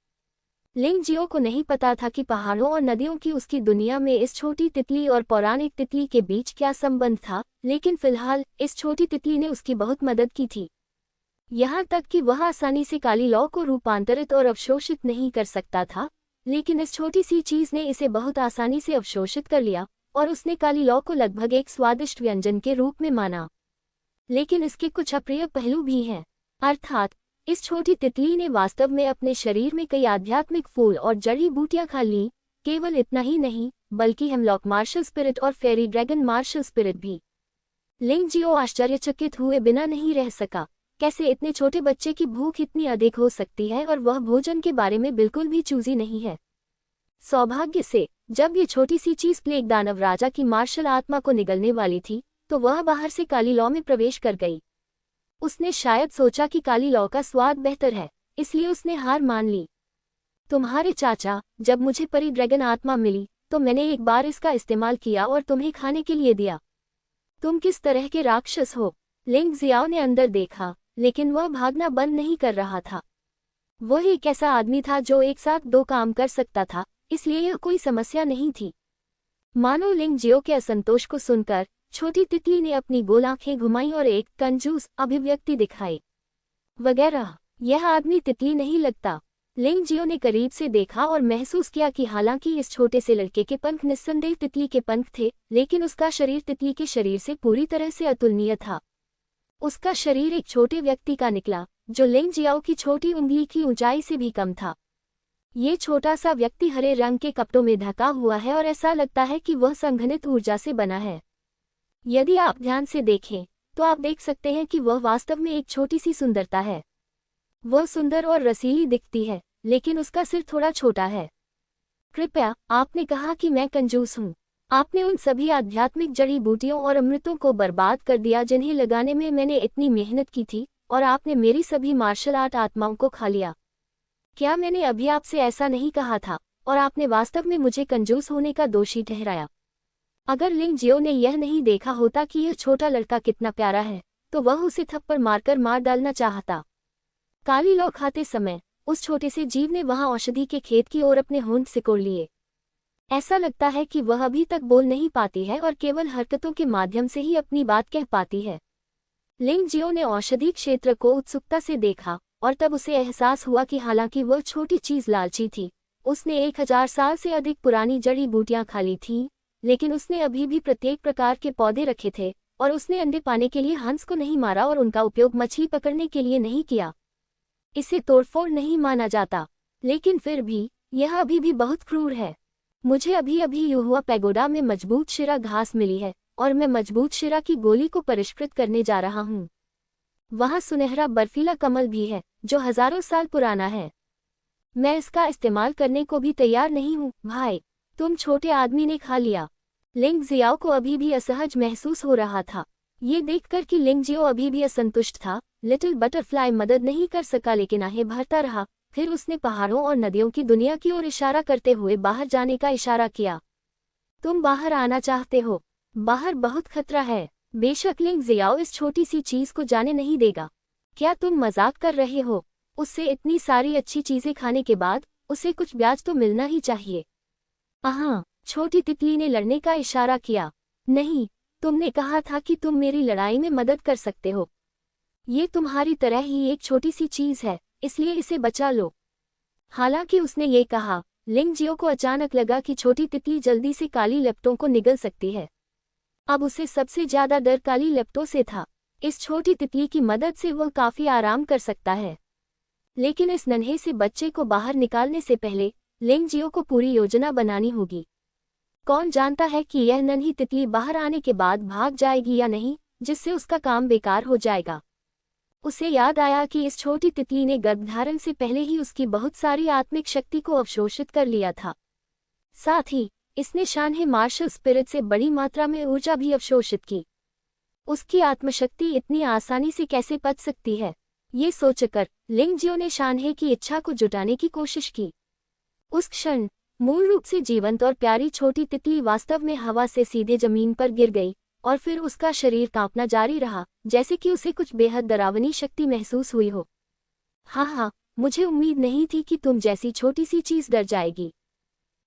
लिंग जियो को नहीं पता था कि पहाड़ों और नदियों की उसकी दुनिया में इस छोटी तितली और पौराणिक तितली के बीच क्या संबंध था, लेकिन फिलहाल इस छोटी तितली ने उसकी बहुत मदद की थी। यहाँ तक कि वह आसानी से काली लौ को रूपांतरित और अवशोषित नहीं कर सकता था, लेकिन इस छोटी सी चीज ने इसे बहुत आसानी से अवशोषित कर लिया और उसने काली लौ को लगभग एक स्वादिष्ट व्यंजन के रूप में माना। लेकिन इसके कुछ अप्रिय पहलू भी हैं। अर्थात इस छोटी तितली ने वास्तव में अपने शरीर में कई आध्यात्मिक फूल और जड़ी बूटियां खा लीं। केवल इतना ही नहीं, बल्कि हेमलॉक मार्शल स्पिरिट और फेरी ड्रैगन मार्शल स्पिरिट भी। लिंग जियो आश्चर्यचकित हुए बिना नहीं रह सका। कैसे इतने छोटे बच्चे की भूख इतनी अधिक हो सकती है और वह भोजन के बारे में बिल्कुल भी चूजी नहीं है। सौभाग्य से जब ये छोटी सी चीज प्लेग दानव राजा की मार्शल आत्मा को निगलने वाली थी, तो वह बाहर से काली लौ में प्रवेश कर गई। उसने शायद सोचा कि काली लौ का स्वाद बेहतर है, इसलिए उसने हार मान ली। तुम्हारे चाचा, जब मुझे परी ड्रैगन आत्मा मिली तो मैंने एक बार इसका इस्तेमाल किया और तुम्हें खाने के लिए दिया। तुम किस तरह के राक्षस हो? लिंग जियाओ ने अंदर देखा, लेकिन वह भागना बंद नहीं कर रहा था। वह एक ऐसा आदमी था जो एक साथ दो काम कर सकता था, इसलिए यह कोई समस्या नहीं थी। मानो लिंग जियो के असंतोष को सुनकर छोटी तितली ने अपनी गोल आंखें घुमाई और एक कंजूस अभिव्यक्ति दिखाई। वगैरह, यह आदमी तितली नहीं लगता। लिंग जियो ने करीब से देखा और महसूस किया कि हालांकि इस छोटे से लड़के के पंख निस्संदेह तितली के पंख थे, लेकिन उसका शरीर तितली के शरीर से पूरी तरह से अतुलनीय था। उसका शरीर एक छोटे व्यक्ति का निकला, जो लिंग जियाओ की छोटी उंगली की ऊंचाई से भी कम था। ये छोटा सा व्यक्ति हरे रंग के कपड़ों में ढका हुआ है और ऐसा लगता है कि वह संघनित ऊर्जा से बना है। यदि आप ध्यान से देखें, तो आप देख सकते हैं कि वह वास्तव में एक छोटी सी सुंदरता है। वह सुंदर और रसीली दिखती है, लेकिन उसका सिर थोड़ा छोटा है। कृपया, आपने कहा कि मैं कंजूस हूँ। आपने उन सभी आध्यात्मिक जड़ी बूटियों और अमृतों को बर्बाद कर दिया जिन्हें लगाने में मैंने इतनी मेहनत की थी, और आपने मेरी सभी मार्शल आर्ट आत्माओं को खा लिया। क्या मैंने अभी आपसे ऐसा नहीं कहा था, और आपने वास्तव में मुझे कंजूस होने का दोषी ठहराया? अगर लिंग जियो ने यह नहीं देखा होता कि यह छोटा लड़का कितना प्यारा है, तो वह उसे थप्पड़ मारकर मार डालना चाहता। काली लौ खाते समय उस छोटे से जीव ने वहां औषधि के खेत की ओर अपने होंठ सिकोड़ लिए। ऐसा लगता है कि वह अभी तक बोल नहीं पाती है और केवल हरकतों के माध्यम से ही अपनी बात कह पाती है। लिंग जियो ने औषधि क्षेत्र को उत्सुकता से देखा, और तब उसे एहसास हुआ कि हालांकि वह छोटी चीज लालची थी, उसने 1000 साल से अधिक पुरानी जड़ी बूटियां खा ली थीं, लेकिन उसने अभी भी प्रत्येक प्रकार के पौधे रखे थे, और उसने अंडे पाने के लिए हंस को नहीं मारा और उनका उपयोग मछली पकड़ने के लिए नहीं किया। इसे तोड़फोड़ नहीं माना जाता, लेकिन फिर भी यह अभी भी बहुत क्रूर है। मुझे अभी अभी युहुआ पैगोडा में मजबूत शिरा घास मिली है, और मैं मजबूत शिरा की गोली को परिष्कृत करने जा रहा हूँ। वहाँ सुनहरा बर्फीला कमल भी है, जो हजारों साल पुराना है। मैं इसका इस्तेमाल करने को भी तैयार नहीं हूँ। भाई, तुम छोटे आदमी ने खा लिया। लिंग जियाओ को अभी भी असहज महसूस हो रहा था। ये देखकर कि लिंग जियो अभी भी असंतुष्ट था, लिटिल बटरफ्लाई मदद नहीं कर सका, लेकिन आहें भरता रहा। फिर उसने पहाड़ों और नदियों की दुनिया की ओर इशारा करते हुए बाहर जाने का इशारा किया। तुम बाहर आना चाहते हो? बाहर बहुत खतरा है। बेशक लिंग जियाओ इस छोटी सी चीज को जाने नहीं देगा। क्या तुम मजाक कर रहे हो? उससे इतनी सारी अच्छी चीजें खाने के बाद उसे कुछ ब्याज तो मिलना ही चाहिए। हाँ, छोटी तितली ने लड़ने का इशारा किया। नहीं, तुमने कहा था कि तुम मेरी लड़ाई में मदद कर सकते हो। ये तुम्हारी तरह ही एक छोटी सी चीज है, इसलिए इसे बचा लो। हालांकि उसने ये कहा, लिंग जियो को अचानक लगा कि छोटी तितली जल्दी से काली लेप्टों को निगल सकती है। अब उसे सबसे ज्यादा डर काली लेप्टों से था। इस छोटी तितली की मदद से वह काफी आराम कर सकता है। लेकिन इस नन्हे से बच्चे को बाहर निकालने से पहले लिंग जियो को पूरी योजना बनानी होगी। कौन जानता है कि यह नन्ही तितली बाहर आने के बाद भाग जाएगी या नहीं, जिससे उसका काम बेकार हो जाएगा। उसे याद आया कि इस छोटी तितली ने गर्भधारण से पहले ही उसकी बहुत सारी आत्मिक शक्ति को अवशोषित कर लिया था। साथ ही इसने शानहे मार्शल स्पिरिट से बड़ी मात्रा में ऊर्जा भी अवशोषित की। उसकी आत्मशक्ति इतनी आसानी से कैसे पच सकती है? ये सोचकर लिंग जियो ने शानहे की इच्छा को जुटाने की कोशिश की। उस क्षण मूल रूप से जीवंत और प्यारी छोटी तितली वास्तव में हवा से सीधे जमीन पर गिर गई, और फिर उसका शरीर कांपना जारी रहा, जैसे कि उसे कुछ बेहद डरावनी शक्ति महसूस हुई हो। हाँ, मुझे उम्मीद नहीं थी कि तुम जैसी छोटी सी चीज डर जाएगी।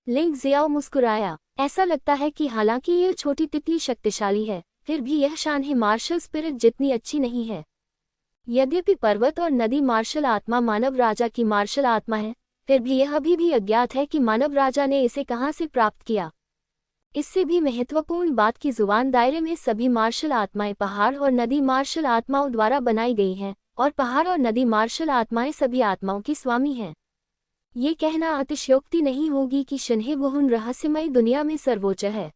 लिंग जियाओ मुस्कुराया। ऐसा लगता है कि हालांकि यह छोटी तितली शक्तिशाली है, फिर भी यह शानहे मार्शल स्पिरिट जितनी अच्छी नहीं है। यद्यपि पर्वत और नदी मार्शल आत्मा मानव राजा की मार्शल आत्मा है, फिर भी यह अभी भी अज्ञात है कि मानव राजा ने इसे कहाँ से प्राप्त किया। इससे भी महत्वपूर्ण बात की जुबान दायरे में सभी मार्शल आत्माएं पहाड़ और नदी मार्शल आत्माओं द्वारा बनाई गई हैं, और पहाड़ और नदी मार्शल आत्माएं सभी आत्माओं की स्वामी हैं। ये कहना अतिशयोक्ति नहीं होगी कि शन्हे-वुहुन रहस्यमयी दुनिया में सर्वोच्च है।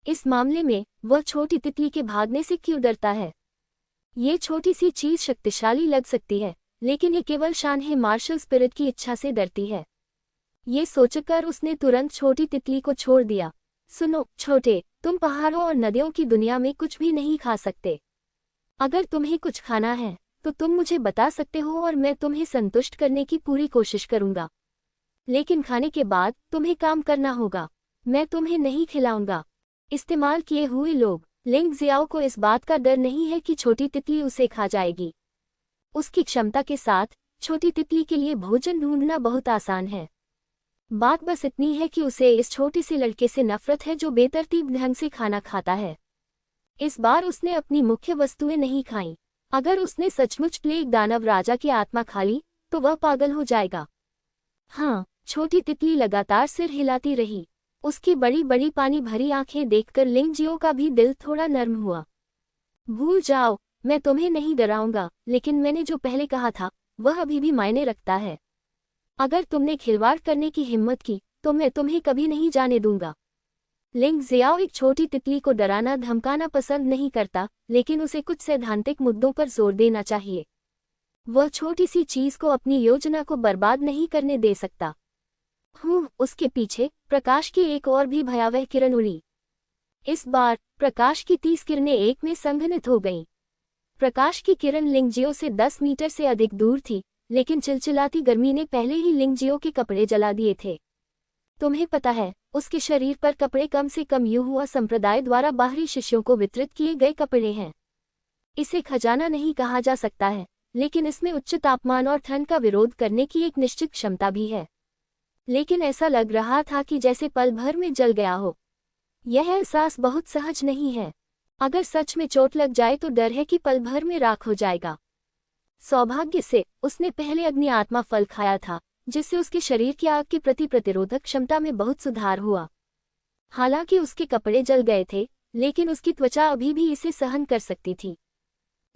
इस मामले में वह छोटी तितली के भागने से क्यों डरता है? ये छोटी सी चीज शक्तिशाली लग सकती है, लेकिन ये केवल शानहे मार्शल स्पिरिट की इच्छा से डरती है। ये सोचकर उसने तुरंत छोटी तितली को छोड़ दिया। सुनो छोटे, तुम पहाड़ों और नदियों की दुनिया में कुछ भी नहीं खा सकते। अगर तुम्हें कुछ खाना है तो तुम मुझे बता सकते हो और मैं तुम्हें संतुष्ट करने की पूरी कोशिश करूंगा। लेकिन खाने के बाद तुम्हें काम करना होगा, मैं तुम्हें नहीं खिलाऊंगा। इस्तेमाल किए हुए लोग लिंग जियाओ को इस बात का डर नहीं है कि छोटी तितली उसे खा जाएगी। उसकी क्षमता के साथ छोटी तितली के लिए भोजन ढूंढना बहुत आसान है। बात बस इतनी है कि उसे इस छोटे से लड़के से नफरत है जो बेतरतीब ढंग से खाना खाता है। इस बार उसने अपनी मुख्य वस्तुएं नहीं खाईं। अगर उसने सचमुच प्लेग दानव राजा की आत्मा खा ली तो वह पागल हो जाएगा। हाँ, छोटी तितली लगातार सिर हिलाती रही। उसकी बड़ी बड़ी पानी भरी आंखें देखकर लिंगजियो का भी दिल थोड़ा नर्म हुआ। भूल जाओ, मैं तुम्हें नहीं डराऊंगा, लेकिन मैंने जो पहले कहा था वह अभी भी मायने रखता है। अगर तुमने खिलवाड़ करने की हिम्मत की तो मैं तुम्हें कभी नहीं जाने दूंगा। लिंग जियाओ एक छोटी तितली को डराना धमकाना पसंद नहीं करता, लेकिन उसे कुछ सैद्धांतिक मुद्दों पर जोर देना चाहिए। वह छोटी सी चीज को अपनी योजना को बर्बाद नहीं करने दे सकता। उसके पीछे प्रकाश की एक और भी भयावह किरण उड़ी। इस बार प्रकाश की 30 किरणें एक में संघनित हो गईं। प्रकाश की किरण लिंगजियो से 10 मीटर से अधिक दूर थी, लेकिन चिलचिलाती गर्मी ने पहले ही लिंगजियो के कपड़े जला दिए थे। तुम्हें पता है, उसके शरीर पर कपड़े कम से कम यूहुआ संप्रदाय द्वारा बाहरी शिष्यों को वितरित किए गए कपड़े हैं। इसे खजाना नहीं कहा जा सकता है, लेकिन इसमें उच्च तापमान और ठंड का विरोध करने की एक निश्चित क्षमता भी है। लेकिन ऐसा लग रहा था कि जैसे पल भर में जल गया हो। यह एहसास बहुत सहज नहीं है। अगर सच में चोट लग जाए तो डर है कि पल भर में राख हो जाएगा। सौभाग्य से उसने पहले अग्नि आत्मा फल खाया था, जिससे उसके शरीर की आग के प्रति प्रतिरोधक क्षमता में बहुत सुधार हुआ। हालांकि उसके कपड़े जल गए थे, लेकिन उसकी त्वचा अभी भी इसे सहन कर सकती थी।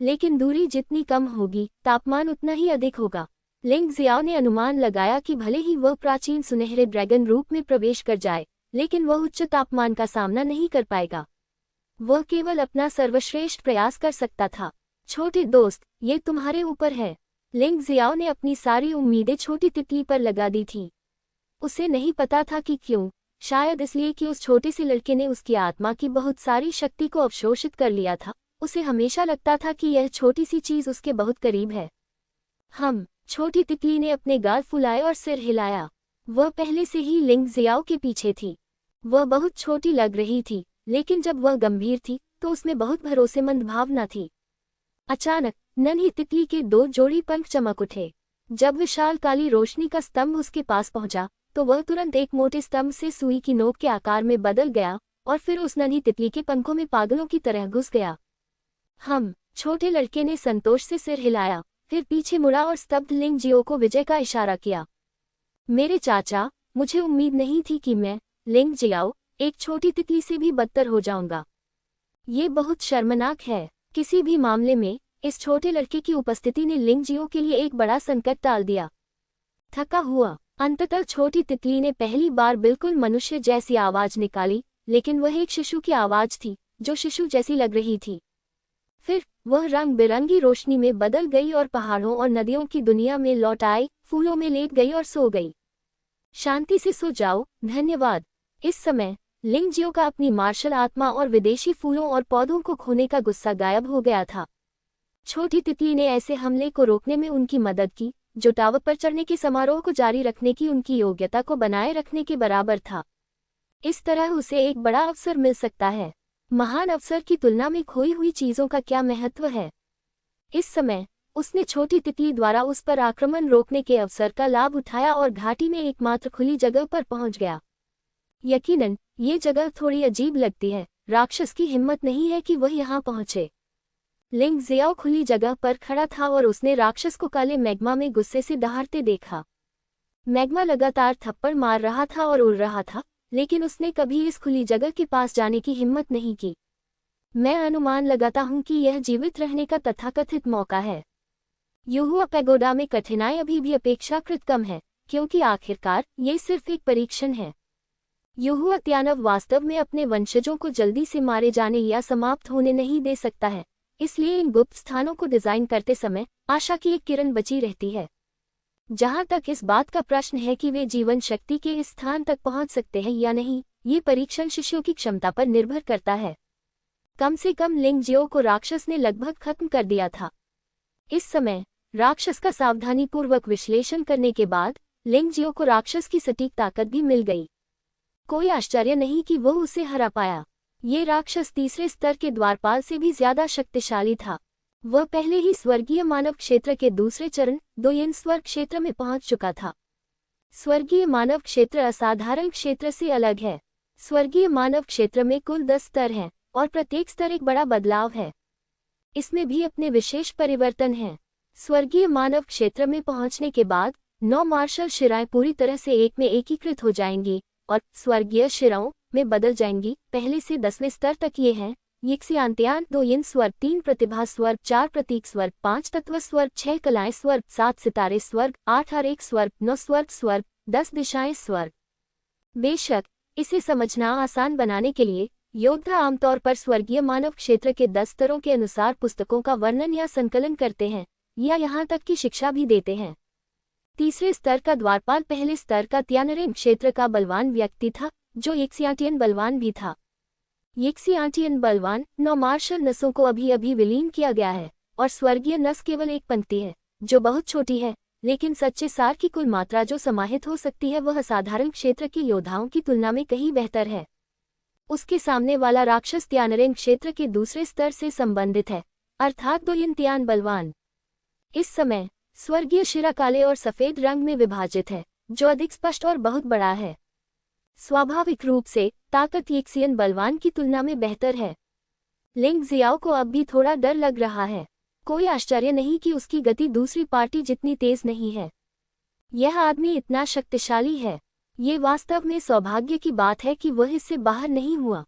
लेकिन दूरी जितनी कम होगी, तापमान उतना ही अधिक होगा। लिंग जियाओ ने अनुमान लगाया कि भले ही वह प्राचीन सुनहरे ड्रैगन रूप में प्रवेश कर जाए, लेकिन वह उच्च तापमान का सामना नहीं कर पाएगा। वह केवल अपना सर्वश्रेष्ठ प्रयास कर सकता था। छोटे दोस्त, ये तुम्हारे ऊपर है। लिंग जियाओ ने अपनी सारी उम्मीदें छोटी तितली पर लगा दी थी। उसे नहीं पता था कि क्यों, शायद इसलिए कि उस छोटे से लड़के ने उसकी आत्मा की बहुत सारी शक्ति को अवशोषित कर लिया था। उसे हमेशा लगता था कि यह छोटी सी चीज उसके बहुत करीब है। छोटी तितली ने अपने गाल फुलाए और सिर हिलाया। वह पहले से ही लिंग जियाओ के पीछे थी। वह बहुत छोटी लग रही थी, लेकिन जब वह गंभीर थी तो उसमें बहुत भरोसेमंद भावना थी। अचानक नन्ही तितली के 2 जोड़ी पंख चमक उठे। जब विशाल काली रोशनी का स्तंभ उसके पास पहुंचा तो वह तुरंत एक मोटे स्तंभ से सुई की नोक के आकार में बदल गया और फिर उस नन्ही तितली के पंखों में पागलों की तरह घुस गया। छोटे लड़के ने संतोष से सिर हिलाया, फिर पीछे मुड़ा और स्तब्ध लिंग जियो को विजय का इशारा किया। मेरे चाचा, मुझे उम्मीद नहीं थी कि मैं, लिंग जियाओ, एक छोटी तितली से भी बदतर हो जाऊंगा। ये बहुत शर्मनाक है। किसी भी मामले में इस छोटे लड़के की उपस्थिति ने लिंग जियो के लिए एक बड़ा संकट टाल दिया। थका हुआ अंततः छोटी तितली ने पहली बार बिल्कुल मनुष्य जैसी आवाज निकाली, लेकिन वह एक शिशु की आवाज थी जो शिशु जैसी लग रही थी। फिर वह रंग बिरंगी रोशनी में बदल गई और पहाड़ों और नदियों की दुनिया में लौट आई, फूलों में लेट गई और सो गई। शांति से सो जाओ, धन्यवाद। इस समय लिंग जियो का अपनी मार्शल आत्मा और विदेशी फूलों और पौधों को खोने का गुस्सा गायब हो गया था। छोटी तितली ने ऐसे हमले को रोकने में उनकी मदद की, जो टावर पर चढ़ने के समारोह को जारी रखने की उनकी योग्यता को बनाए रखने के बराबर था। इस तरह उसे एक बड़ा अवसर मिल सकता है। महान अवसर की तुलना में खोई हुई चीजों का क्या महत्व है। इस समय उसने छोटी तितली द्वारा उस पर आक्रमण रोकने के अवसर का लाभ उठाया और घाटी में एकमात्र खुली जगह पर पहुंच गया। यकीनन ये जगह थोड़ी अजीब लगती है। राक्षस की हिम्मत नहीं है कि वह यहाँ पहुंचे। लिंग जियाओ खुली जगह पर खड़ा था और उसने राक्षस को काले मैग्मा में गुस्से से दहाड़ते देखा। मैग्मा लगातार थप्पड़ मार रहा था और उड़ रहा था, लेकिन उसने कभी इस खुली जगह के पास जाने की हिम्मत नहीं की। मैं अनुमान लगाता हूँ कि यह जीवित रहने का तथाकथित मौका है। युहुआ पैगोडा में कठिनाई अभी भी अपेक्षाकृत कम है, क्योंकि आखिरकार ये सिर्फ एक परीक्षण है। युहुआ त्यानव वास्तव में अपने वंशजों को जल्दी से मारे जाने या समाप्त होने नहीं दे सकता है, इसलिए इन गुप्त स्थानों को डिजाइन करते समय आशा की एक किरण बची रहती है। जहां तक इस बात का प्रश्न है कि वे जीवन शक्ति के इस स्थान तक पहुंच सकते हैं या नहीं, ये परीक्षण शिष्यों की क्षमता पर निर्भर करता है। कम से कम लिंगजियो को राक्षस ने लगभग खत्म कर दिया था। इस समय राक्षस का सावधानीपूर्वक विश्लेषण करने के बाद लिंगजियो को राक्षस की सटीक ताकत भी मिल गई। कोई आश्चर्य नहीं कि वह उसे हरा पाया। ये राक्षस तीसरे स्तर के द्वारपाल से भी ज्यादा शक्तिशाली था। वह पहले ही स्वर्गीय मानव क्षेत्र के दूसरे चरण दोयन स्वर्ग क्षेत्र में पहुंच चुका था। स्वर्गीय मानव क्षेत्र असाधारण क्षेत्र से अलग है। स्वर्गीय मानव क्षेत्र में कुल 10 स्तर हैं और प्रत्येक स्तर एक बड़ा बदलाव है। इसमें भी अपने विशेष परिवर्तन हैं। स्वर्गीय मानव क्षेत्र में पहुंचने के बाद 9 मार्शल शिराएं पूरी तरह से एक में एकीकृत हो जाएंगी और स्वर्गीय शिराओं में बदल जाएंगी। पहले से 10वें स्तर तक ये हैं: यिक्सियांत्यान, 2 यिन स्वर्ग, 3 प्रतिभा स्वर्ग, 4 प्रतीक स्वर्ग, 5 तत्व स्वर्ग, 6 कलाएं स्वर्ग, 7 सितारे स्वर्ग, 8 हर एक स्वर्ग, 9 स्वर्ग स्वर्ग, 10 दिशाएं स्वर्ग। बेशक इसे समझना आसान बनाने के लिए योद्धा आमतौर पर स्वर्गीय मानव क्षेत्र के 10 स्तरों के अनुसार पुस्तकों का वर्णन या संकलन करते हैं या यहाँ तक की शिक्षा भी देते हैं। तीसरे स्तर का द्वारपाल पहले स्तर का त्यानरेन क्षेत्र का बलवान व्यक्ति था, जो यिक्सियांटियन बलवान भी था। यिक्सियांटियन बलवान 9 मार्शल नसों को अभी अभी विलीन किया गया है और स्वर्गीय नस केवल एक पंक्ति है, जो बहुत छोटी है, लेकिन सच्चे सार की कुल मात्रा जो समाहित हो सकती है वह साधारण क्षेत्र के योद्धाओं की तुलना में कहीं बेहतर है। उसके सामने वाला राक्षस त्यानरेन क्षेत्र के दूसरे स्तर से संबंधित है, अर्थात दोयन त्यान बलवान। इस समय स्वर्गीय शिरा काले और सफेद रंग में विभाजित है, जो अधिक स्पष्ट और बहुत बड़ा है। स्वाभाविक रूप से ताकत यिक्सियन बलवान की तुलना में बेहतर है। लिंग जियाओ को अब भी थोड़ा डर लग रहा है। कोई आश्चर्य नहीं कि उसकी गति दूसरी पार्टी जितनी तेज नहीं है। यह आदमी इतना शक्तिशाली है। ये वास्तव में सौभाग्य की बात है कि वह इससे बाहर नहीं हुआ।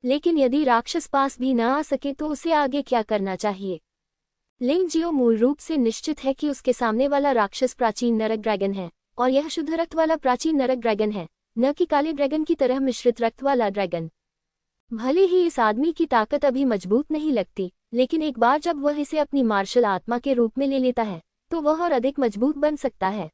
लेकिन यदि राक्षस पास भी न आ सके तो उसे आगे क्या करना चाहिए? लिंगजियो मूल रूप से निश्चित है कि उसके सामने वाला राक्षस प्राचीन नरक ड्रैगन है और यह शुद्ध रक्त वाला प्राचीन नरक ड्रैगन है, न कि काले ड्रैगन की तरह मिश्रित रक्त वाला ड्रैगन। भले ही इस आदमी की ताकत अभी मजबूत नहीं लगती, लेकिन एक बार जब वह इसे अपनी मार्शल आत्मा के रूप में ले लेता है तो वह और अधिक मजबूत बन सकता है।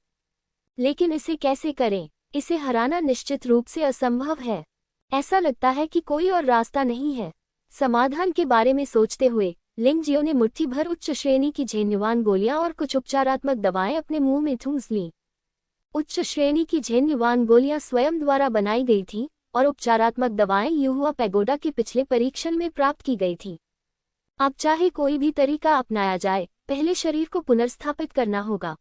लेकिन इसे कैसे करें? इसे हराना निश्चित रूप से असंभव है। ऐसा लगता है कि कोई और रास्ता नहीं है। समाधान के बारे में सोचते हुए लिंगजियो ने मुट्ठी भर उच्च श्रेणी की झेन्युवान गोलियां और कुछ उपचारात्मक दवाएं अपने मुंह में ठूंस लीं। उच्च श्रेणी की झेन्युवान गोलियां स्वयं द्वारा बनाई गई थीं और उपचारात्मक दवाएं युहुआ पैगोडा के पिछले परीक्षण में प्राप्त की गई थीं। अब चाहे कोई भी तरीका अपनाया जाए, पहले शरीर को पुनर्स्थापित करना होगा।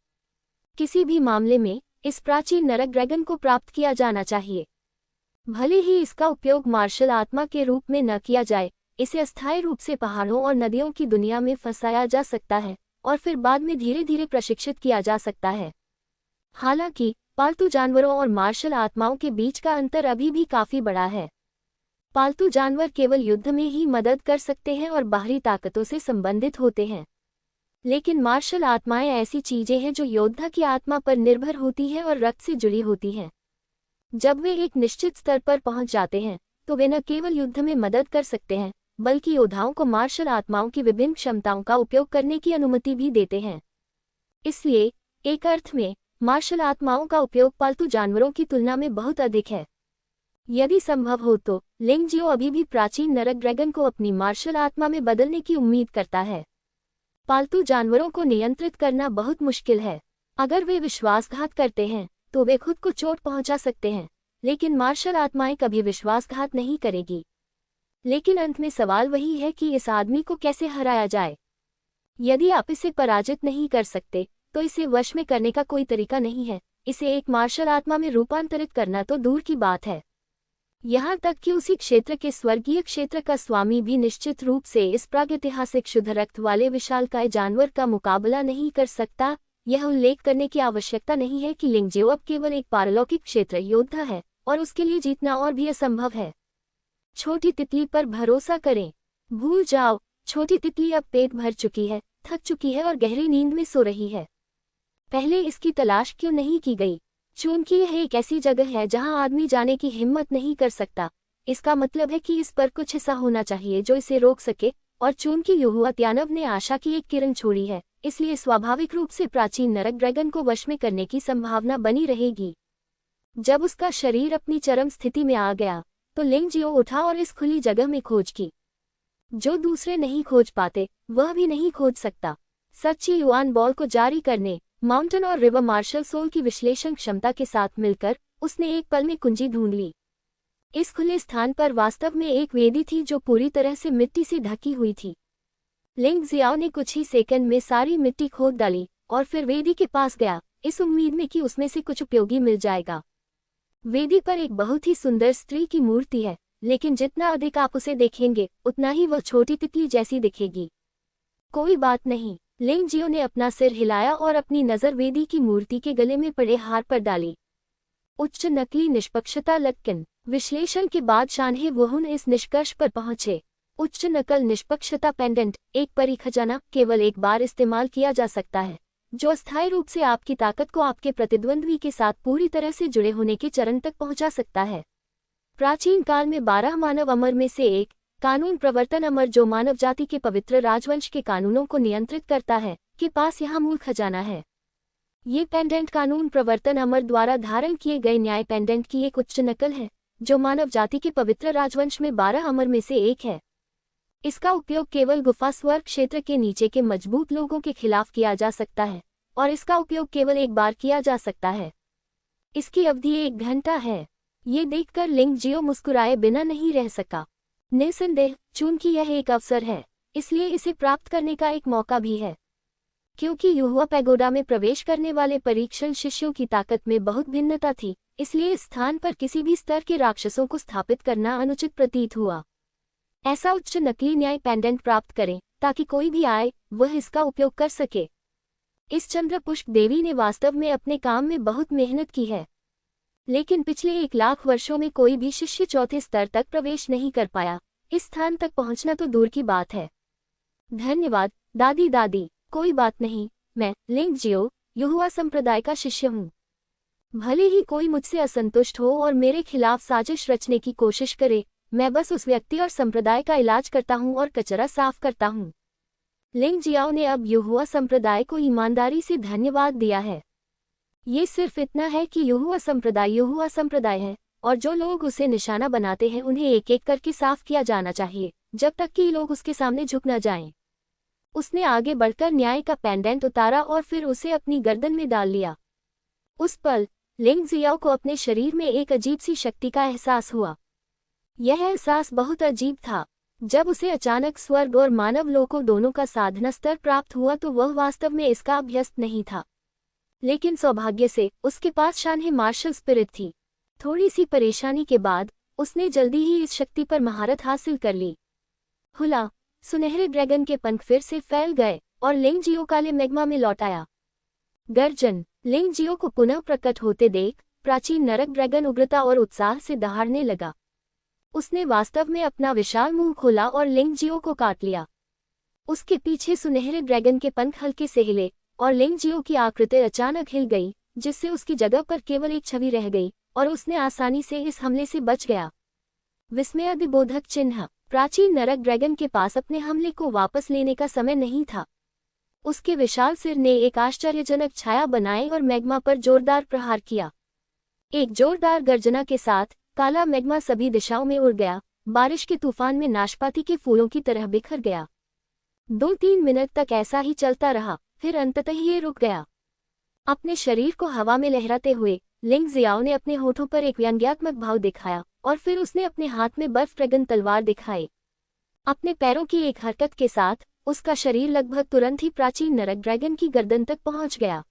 किसी भी मामले में इस प्राचीन नरक ड्रैगन को प्राप्त किया जाना चाहिए। भले ही इसका उपयोग मार्शल आत्मा के रूप में न किया जाए, इसे अस्थायी रूप से पहाड़ों और नदियों की दुनिया में फंसाया जा सकता है और फिर बाद में धीरे धीरे प्रशिक्षित किया जा सकता है। हालांकि पालतू जानवरों और मार्शल आत्माओं के बीच का अंतर अभी भी काफी बड़ा है। पालतू जानवर केवल युद्ध में ही मदद कर सकते हैं और बाहरी ताकतों से संबंधित होते हैं, लेकिन मार्शल आत्माएं ऐसी चीजें हैं जो योद्धा की आत्मा पर निर्भर होती हैं और रक्त से जुड़ी होती हैं। जब वे एक निश्चित स्तर पर पहुंच जाते हैं तो वे न केवल युद्ध में मदद कर सकते हैं, बल्कि योद्धाओं को मार्शल आत्माओं की विभिन्न क्षमताओं का उपयोग करने की अनुमति भी देते हैं। इसलिए एक अर्थ में मार्शल आत्माओं का उपयोग पालतू जानवरों की तुलना में बहुत अधिक है। यदि संभव हो तो लिंगजियो अभी भी प्राचीन नरक ड्रैगन को अपनी मार्शल आत्मा में बदलने की उम्मीद करता है। पालतू जानवरों को नियंत्रित करना बहुत मुश्किल है। अगर वे विश्वासघात करते हैं तो वे खुद को चोट पहुंचा सकते हैं, लेकिन मार्शल आत्माएं कभी विश्वासघात नहीं करेगी। लेकिन अंत में सवाल वही है कि इस आदमी को कैसे हराया जाए। यदि आप इसे पराजित नहीं कर सकते तो इसे वश में करने का कोई तरीका नहीं है। इसे एक मार्शल आत्मा में रूपांतरित करना तो दूर की बात है। यहाँ तक कि उसी क्षेत्र के स्वर्गीय क्षेत्र का स्वामी भी निश्चित रूप से इस प्रागैतिहासिक शुद्ध रक्त वाले विशालकाय जानवर का मुकाबला नहीं कर सकता। यह उल्लेख करने की आवश्यकता नहीं है कि लिंगजियो अब केवल एक पारलौकिक क्षेत्र योद्धा है, और उसके लिए जीतना और भी असंभव है। छोटी तितली पर भरोसा करें। भूल जाओ, छोटी तितली अब पेट भर चुकी है, थक चुकी है और गहरी नींद में सो रही है। पहले इसकी तलाश क्यों नहीं की गई? चूंकि यह एक ऐसी जगह है जहां आदमी जाने की हिम्मत नहीं कर सकता, इसका मतलब है कि इस पर कुछ ऐसा होना चाहिए जो इसे रोक सके, और चूंकि युहुआत्यानव ने आशा की एक किरण छोड़ी है, इसलिए स्वाभाविक रूप से प्राचीन नरक ड्रैगन को वश में करने की संभावना बनी रहेगी। जब उसका शरीर अपनी चरम स्थिति में आ गया, तो लिंगजियो उठा और इस खुली जगह में खोज की। जो दूसरे नहीं खोज पाते, वह भी नहीं खोज सकता। सच्ची युआन बॉल को जारी करने, माउंटेन और रिवर मार्शल सोल की विश्लेषण क्षमता के साथ मिलकर उसने एक पल में कुंजी ढूंढ ली। इस खुले स्थान पर वास्तव में एक वेदी थी जो पूरी तरह से मिट्टी से ढकी हुई थी। लिंग जियाओ ने कुछ ही सेकंड में सारी मिट्टी खोद डाली और फिर वेदी के पास गया, इस उम्मीद में कि उसमें से कुछ उपयोगी मिल जाएगा। वेदी पर एक बहुत ही सुंदर स्त्री की मूर्ति है, लेकिन जितना अधिक आप उसे देखेंगे उतना ही वह छोटी तितली जैसी दिखेगी। कोई बात नहीं, लिंगजियो ने अपना सिर हिलाया और अपनी नज़र वेदी की मूर्ति के गले में पड़े हार पर डाली। उच्च नकली निष्पक्षता लटकन। विश्लेषण के बाद शानहे वोहुन इस निष्कर्ष पर पहुंचे। उच्च नकल निष्पक्षता पेंडेंट, एक परी खजाना, केवल एक बार इस्तेमाल किया जा सकता है, जो अस्थायी रूप से आपकी ताकत को आपके प्रतिद्वंद्वी के साथ पूरी तरह से जुड़े होने के चरण तक पहुंचा सकता है। प्राचीन काल में 12 मानव अमर में से एक, कानून प्रवर्तन अमर जो मानव जाति के पवित्र राजवंश के कानूनों को नियंत्रित करता है, के पास यहाँ मूल खजाना है। ये पेंडेंट कानून प्रवर्तन अमर द्वारा धारण किए गए न्याय पेंडेंट की एक उच्च नकल है, जो मानव जाति के पवित्र राजवंश में 12 अमर में से एक है। इसका उपयोग केवल गुफा स्वर्ग क्षेत्र के नीचे के मजबूत लोगों के खिलाफ किया जा सकता है, और इसका उपयोग केवल एक बार किया जा सकता है। इसकी अवधि 1 घंटा है। ये देखकर लिंगजियो मुस्कुराए बिना नहीं रह सका। निस्संदेह, चूंकि यह एक अवसर है, इसलिए इसे प्राप्त करने का एक मौका भी है। क्योंकि युहुआ पैगोडा में प्रवेश करने वाले परीक्षण शिष्यों की ताकत में बहुत भिन्नता थी, इसलिए इस स्थान पर किसी भी स्तर के राक्षसों को स्थापित करना अनुचित प्रतीत हुआ। ऐसा उच्च नकली न्याय पेंडेंट प्राप्त करें ताकि कोई भी आए वह इसका उपयोग कर सके। इस चंद्रपुष्प देवी ने वास्तव में अपने काम में बहुत मेहनत की है, लेकिन पिछले 1 लाख वर्षों में कोई भी शिष्य चौथे स्तर तक प्रवेश नहीं कर पाया। इस स्थान तक पहुंचना तो दूर की बात है। धन्यवाद दादी दादी। कोई बात नहीं, मैं लिंगजियो, युहुआ संप्रदाय का शिष्य हूँ। भले ही कोई मुझसे असंतुष्ट हो और मेरे खिलाफ साजिश रचने की कोशिश करे, मैं बस उस व्यक्ति और संप्रदाय का इलाज करता हूँ और कचरा साफ करता हूँ। लिंगजियाओ ने अब युहुआ संप्रदाय को ईमानदारी से धन्यवाद दिया है। ये सिर्फ इतना है कि युहुआ संप्रदाय है, और जो लोग उसे निशाना बनाते हैं उन्हें एक एक करके साफ किया जाना चाहिए, जब तक कि लोग उसके सामने झुक न जाएं। उसने आगे बढ़कर न्याय का पेंडेंट उतारा और फिर उसे अपनी गर्दन में डाल लिया। उस पल लिंगजियाओ को अपने शरीर में एक अजीब सी शक्ति का एहसास हुआ। यह एहसास बहुत अजीब था। जब उसे अचानक स्वर्ग और मानव लोकों दोनों का साधना स्तर प्राप्त हुआ तो वह वास्तव में इसका अभ्यस्त नहीं था, लेकिन सौभाग्य से उसके पास शानहे मार्शल स्पिरिट थी। थोड़ी सी परेशानी के बाद उसने जल्दी ही इस शक्ति पर महारत हासिल कर ली। हुला, सुनहरे ड्रैगन के पंख फिर से फैल गए और लिंगजियो काले मैग्मा में लौट आया। गर्जन। लिंगजियो को पुनः प्रकट होते देख प्राचीन नरक ड्रैगन उग्रता और उत्साह से दहाड़ने लगा। उसने वास्तव में अपना विशाल मुंह खोला और लिंगजियो को काट लिया। उसके पीछे सुनहरे ड्रैगन के पंख हल्के से हिले और लिंगजियो की आकृति अचानक हिल गई, जिससे उसकी जगह पर केवल एक छवि रह गई और उसने आसानी से इस हमले से बच गया। विस्मयादिबोधक चिन्ह। प्राचीन नरक ड्रैगन के पास अपने हमले को वापस लेने का समय नहीं था। उसके विशाल सिर ने एक आश्चर्यजनक छाया बनाई और मैग्मा पर जोरदार प्रहार किया। एक जोरदार गर्जना के साथ काला मैग्मा सभी दिशाओं में उड़ गया, बारिश के तूफान में नाशपाती के फूलों की तरह बिखर गया। 2-3 मिनट तक ऐसा ही चलता रहा, फिर अंततः ये रुक गया। अपने शरीर को हवा में लहराते हुए लिंगजियाओ ने अपने होठों पर एक व्यंग्यात्मक भाव दिखाया और फिर उसने अपने हाथ में बर्फ ड्रैगन तलवार दिखाई। अपने पैरों की एक हरकत के साथ उसका शरीर लगभग तुरंत ही प्राचीन नरक ड्रैगन की गर्दन तक पहुंच गया।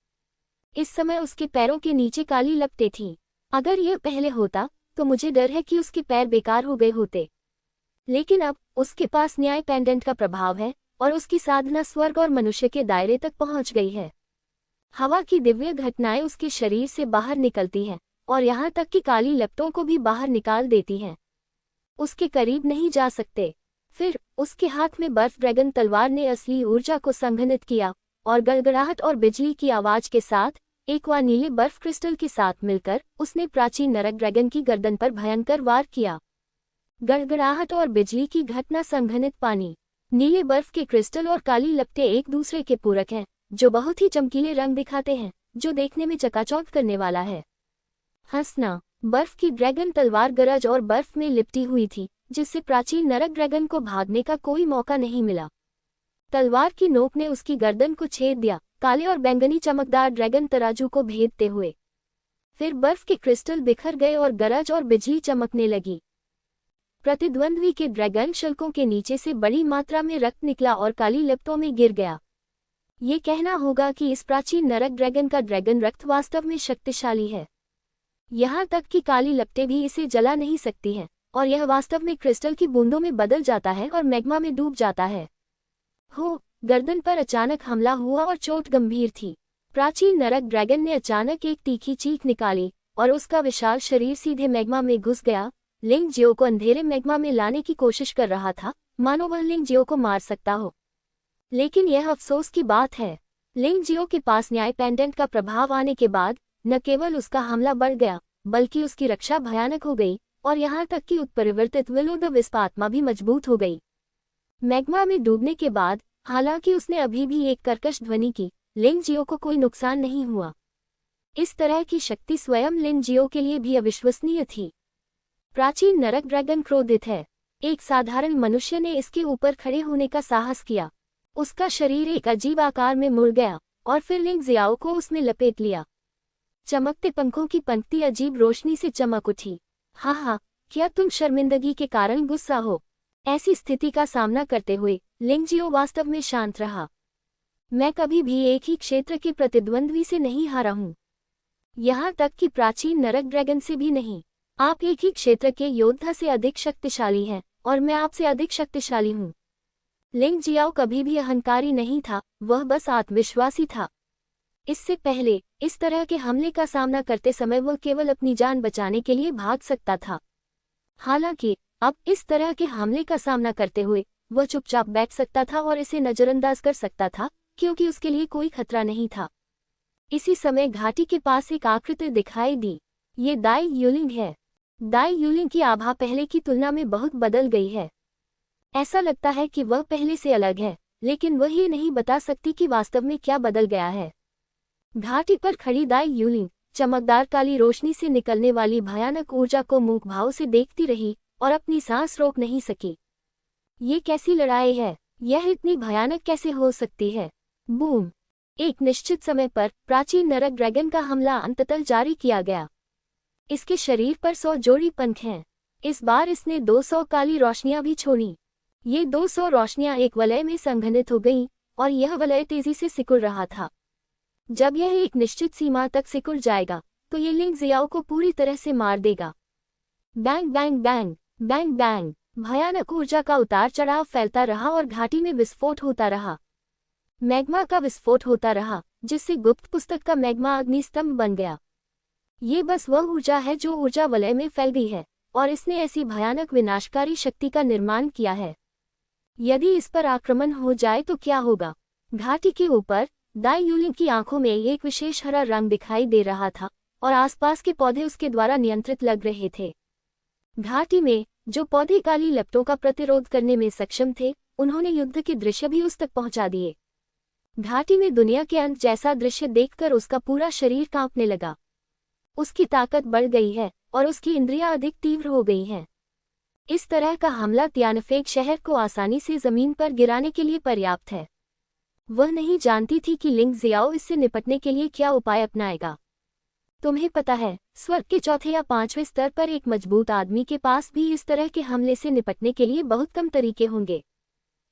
इस समय उसके पैरों के नीचे काली लपटें थीं। अगर यह पहले होता तो मुझे डर है कि उसके पैर बेकार हो गए होते, लेकिन अब उसके पास न्याय पेंडेंट का प्रभाव है और उसकी साधना स्वर्ग और मनुष्य के दायरे तक पहुंच गई है। हवा की दिव्य घटनाएं उसके शरीर से बाहर निकलती हैं और यहाँ तक कि काली लपटों को भी बाहर निकाल देती हैं। उसके करीब नहीं जा सकते। फिर उसके हाथ में बर्फ ड्रैगन तलवार ने असली ऊर्जा को संघनित किया और गड़गड़ाहट और बिजली की आवाज के साथ एक बार नीले बर्फ क्रिस्टल के साथ मिलकर उसने प्राचीन नरक ड्रैगन की गर्दन पर भयंकर वार किया। गड़गड़ाहट और बिजली की घटना संघनित पानी, नीले बर्फ के क्रिस्टल और काली लपटें एक दूसरे के पूरक हैं, जो बहुत ही चमकीले रंग दिखाते हैं, जो देखने में चकाचौंध करने वाला है। हंसना, बर्फ की ड्रैगन तलवार गरज और बर्फ में लिपटी हुई थी, जिससे प्राचीन नरक ड्रैगन को भागने का कोई मौका नहीं मिला। तलवार की नोक ने उसकी गर्दन को छेद दिया, काले और बैंगनी चमकदार ड्रैगन तराजू को भेदते हुए। फिर बर्फ के क्रिस्टल बिखर गए और गरज और बिजली चमकने लगी। प्रतिद्वंद्वी के ड्रैगन शल्कों के नीचे से बड़ी मात्रा में रक्त निकला और काली लपटों में गिर गया। ये कहना होगा कि इस प्राचीन नरक ड्रैगन का ड्रैगन रक्त वास्तव में शक्तिशाली है। यहाँ तक कि काली लपटें भी इसे जला नहीं सकती हैं, और यह वास्तव में क्रिस्टल की बूंदों में बदल जाता है और मैग्मा में डूब जाता है। गर्दन पर अचानक हमला हुआ और चोट गंभीर थी। प्राचीन नरक ड्रैगन ने अचानक एक तीखी चीख निकाली और उसका विशाल शरीर सीधे मैग्मा में घुस गया। लिंग जियो को अंधेरे मैग्मा में लाने की कोशिश कर रहा था, मानो वह लिंग जियो को मार सकता हो। लेकिन यह अफसोस की बात है, लिंग जियो के पास न्याय पेंडेंट का प्रभाव आने के बाद न केवल उसका हमला बढ़ गया, बल्कि उसकी रक्षा भयानक हो गई, और यहाँ तक कि उत्परिवर्तित विल ओ द विस्प आत्मा भी मजबूत हो गई। मैग्मा में डूबने के बाद हालांकि उसने अभी भी एक कर्कश ध्वनि की, लिंग जियो को कोई नुकसान नहीं हुआ। इस तरह की शक्ति स्वयं लिंग जियो के लिए भी अविश्वसनीय थी। प्राचीन नरक ड्रैगन क्रोधित है। एक साधारण मनुष्य ने इसके ऊपर खड़े होने का साहस किया। उसका शरीर एक अजीब आकार में मुड़ गया और फिर लिंग जियाओ को उसमें लपेट लिया। चमकते पंखों की पंक्ति अजीब रोशनी से चमक उठी। हाँ, क्या तुम शर्मिंदगी के कारण गुस्सा हो? ऐसी स्थिति का सामना करते हुए लिंग जियो वास्तव में शांत रहा। मैं कभी भी एक ही क्षेत्र के प्रतिद्वंद्वी से नहीं हारा हूँ, यहाँ तक कि प्राचीन नरक ड्रैगन से भी नहीं। आप एक ही क्षेत्र के योद्धा से अधिक शक्तिशाली हैं और मैं आपसे अधिक शक्तिशाली हूँ। लिंग जियाओ कभी भी अहंकारी नहीं था, वह बस आत्मविश्वासी था। इससे पहले इस तरह के हमले का सामना करते समय वह केवल अपनी जान बचाने के लिए भाग सकता था। हालांकि अब इस तरह के हमले का सामना करते हुए वह चुपचाप बैठ सकता था और इसे नजरअंदाज कर सकता था, क्योंकि उसके लिए कोई खतरा नहीं था। इसी समय घाटी के पास एक आकृति दिखाई दी। ये दाई यूलिंग है। दाई यूलिंग की आभा पहले की तुलना में बहुत बदल गई है। ऐसा लगता है कि वह पहले से अलग है, लेकिन वह ये नहीं बता सकती कि वास्तव में क्या बदल गया है। घाटी पर खड़ी दाई यूलिंग चमकदार काली रोशनी से निकलने वाली भयानक ऊर्जा को मूक भाव से देखती रही और अपनी सांस रोक नहीं सकी। ये कैसी लड़ाई है? यह इतनी भयानक कैसे हो सकती है? बूम! एक निश्चित समय पर प्राचीन नरक ड्रैगन का हमला अंततः जारी किया गया। इसके शरीर पर 100 जोड़ी पंख हैं। इस बार इसने 200 काली रोशनियां भी छोड़ी। ये 200 रोशनियां एक वलय में संघनित हो गईं और यह वलय तेजी से सिकुड़ रहा था। जब यह एक निश्चित सीमा तक सिकुड़ जाएगा तो ये लिंग जियाओ को पूरी तरह से मार देगा। Bang bang bang bang bang! भयानक ऊर्जा का उतार चढ़ाव फैलता रहा और घाटी में विस्फोट होता रहा। मैग्मा का विस्फोट होता रहा, जिससे गुप्त पुस्तक का मैग्मा अग्निस्तंभ बन गया। ये बस वह ऊर्जा है जो ऊर्जा वलय में फैल गई है और इसने ऐसी भयानक विनाशकारी शक्ति का निर्माण किया है। यदि इस पर आक्रमण हो जाए तो क्या होगा? घाटी के ऊपर दाई यूलिंग की आंखों में एक विशेष हरा रंग दिखाई दे रहा था और आसपास के पौधे उसके द्वारा नियंत्रित लग रहे थे। घाटी में जो पौधे काली लपटों का प्रतिरोध करने में सक्षम थे, उन्होंने युद्ध के दृश्य भी उस तक पहुंचा दिए। घाटी में दुनिया के अंत जैसा दृश्य देखकर उसका पूरा शरीर कांपने लगा। उसकी ताकत बढ़ गई है और उसकी इंद्रियां अधिक तीव्र हो गई हैं। इस तरह का हमला तियानफेग शहर को आसानी से जमीन पर गिराने के लिए पर्याप्त है। वह नहीं जानती थी कि लिंग जियाओ इससे निपटने के लिए क्या उपाय अपनाएगा। तुम्हें पता है, स्वर्ग के चौथे या 5वें स्तर पर एक मजबूत आदमी के पास भी इस तरह के हमले से निपटने के लिए बहुत कम तरीके होंगे।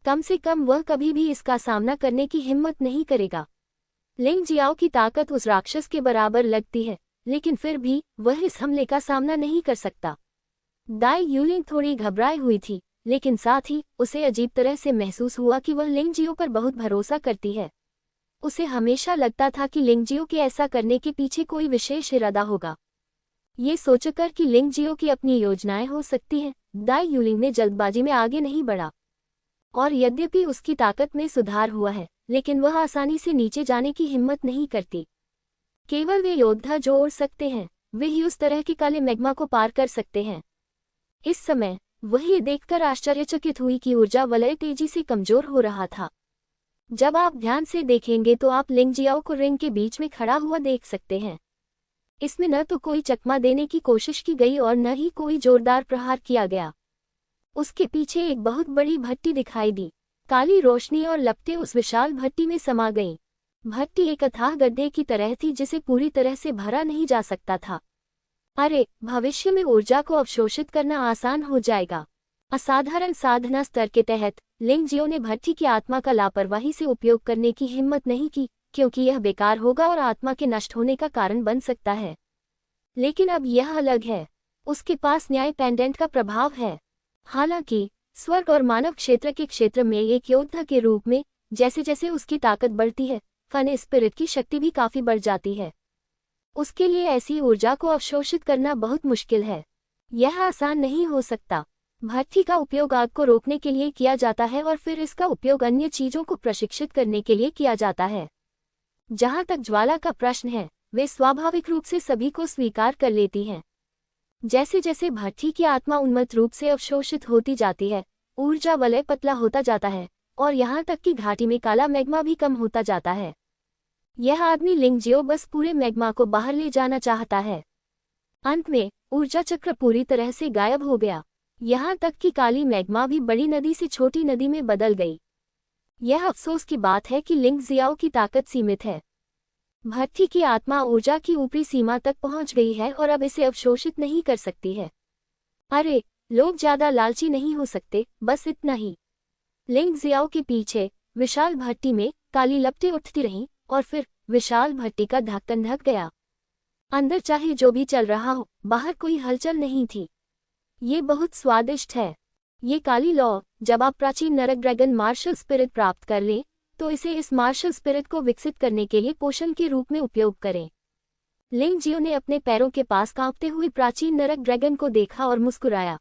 कम से कम वह कभी भी इसका सामना करने की हिम्मत नहीं करेगा। लिंग जियाओ की ताकत उस राक्षस के बराबर लगती है, लेकिन फिर भी वह इस हमले का सामना नहीं कर सकता। दाई यूलिंग थोड़ी घबराई हुई थी, लेकिन साथ ही उसे अजीब तरह से महसूस हुआ कि वह लिंग जियो पर बहुत भरोसा करती है। उसे हमेशा लगता था कि लिंग जियो के ऐसा करने के पीछे कोई विशेष इरादा होगा। ये सोचकर कि लिंग जियो की अपनी योजनाएं हो सकती हैं, दाई यूलिंग ने जल्दबाजी में आगे नहीं बढ़ा। और यद्यपि उसकी ताकत में सुधार हुआ है, लेकिन वह आसानी से नीचे जाने की हिम्मत नहीं करती। केवल वे योद्धा जो उड़ सकते हैं, वे ही उस तरह के काले मैग्मा को पार कर सकते हैं। इस समय वह ये देखकर आश्चर्यचकित हुई कि ऊर्जा वलय तेजी से कमजोर हो रहा था। जब आप ध्यान से देखेंगे तो आप लिंग जियाओ को रिंग के बीच में खड़ा हुआ देख सकते हैं। इसमें न तो कोई चकमा देने की कोशिश की गई और न ही कोई जोरदार प्रहार किया गया। उसके पीछे एक बहुत बड़ी भट्टी दिखाई दी। काली रोशनी और लपटें उस विशाल भट्टी में समा गईं। भट्टी एक अथाह गड्ढे की तरह थी जिसे पूरी तरह से भरा नहीं जा सकता था। अरे, भविष्य में ऊर्जा को अवशोषित करना आसान हो जाएगा। असाधारण साधना स्तर के तहत लिंग जियो ने भट्टी की आत्मा का लापरवाही से उपयोग करने की हिम्मत नहीं की, क्योंकि यह बेकार होगा और आत्मा के नष्ट होने का कारण बन सकता है। लेकिन अब यह अलग है। उसके पास न्याय पेंडेंट का प्रभाव है। हालांकि स्वर्ग और मानव क्षेत्र के क्षेत्र में एक योद्धा के रूप में जैसे जैसे उसकी ताकत बढ़ती है, फन स्पिरिट की शक्ति भी काफी बढ़ जाती है। उसके लिए ऐसी ऊर्जा को अवशोषित करना बहुत मुश्किल है। यह आसान नहीं हो सकता। भट्टी का उपयोग आग को रोकने के लिए किया जाता है और फिर इसका उपयोग अन्य चीजों को प्रशिक्षित करने के लिए किया जाता है। जहां तक ज्वाला का प्रश्न है, वे स्वाभाविक रूप से सभी को स्वीकार कर लेती हैं। जैसे जैसे भट्टी की आत्मा उन्मत्त रूप से अवशोषित होती जाती है, ऊर्जा वलय पतला होता जाता है और यहाँ तक कि घाटी में काला मैग्मा भी कम होता जाता है। यह आदमी लिंग जियो बस पूरे मैग्मा को बाहर ले जाना चाहता है। अंत में ऊर्जा चक्र पूरी तरह से गायब हो गया, यहाँ तक कि काली मैग्मा भी बड़ी नदी से छोटी नदी में बदल गई। यह अफसोस की बात है कि लिंग जियाओ की ताकत सीमित है। भट्टी की आत्मा ऊर्जा की ऊपरी सीमा तक पहुंच गई है और अब इसे अवशोषित नहीं कर सकती है। अरे, लोग ज्यादा लालची नहीं हो सकते, बस इतना ही। लिंग जियाओ के पीछे विशाल भट्टी में काली लपटें उठती रहीं और फिर विशाल भट्टी का ढक्कन ढक गया। अंदर चाहे जो भी चल रहा हो, बाहर कोई हलचल नहीं थी। ये बहुत स्वादिष्ट है। ये काली लौ, जब आप प्राचीन नरक ड्रैगन मार्शल स्पिरिट प्राप्त कर लें, तो इसे इस मार्शल स्पिरिट को विकसित करने के लिए पोषण के रूप में उपयोग करें। लिंग जियो ने अपने पैरों के पास कांपते हुए प्राचीन नरक ड्रैगन को देखा और मुस्कुराया।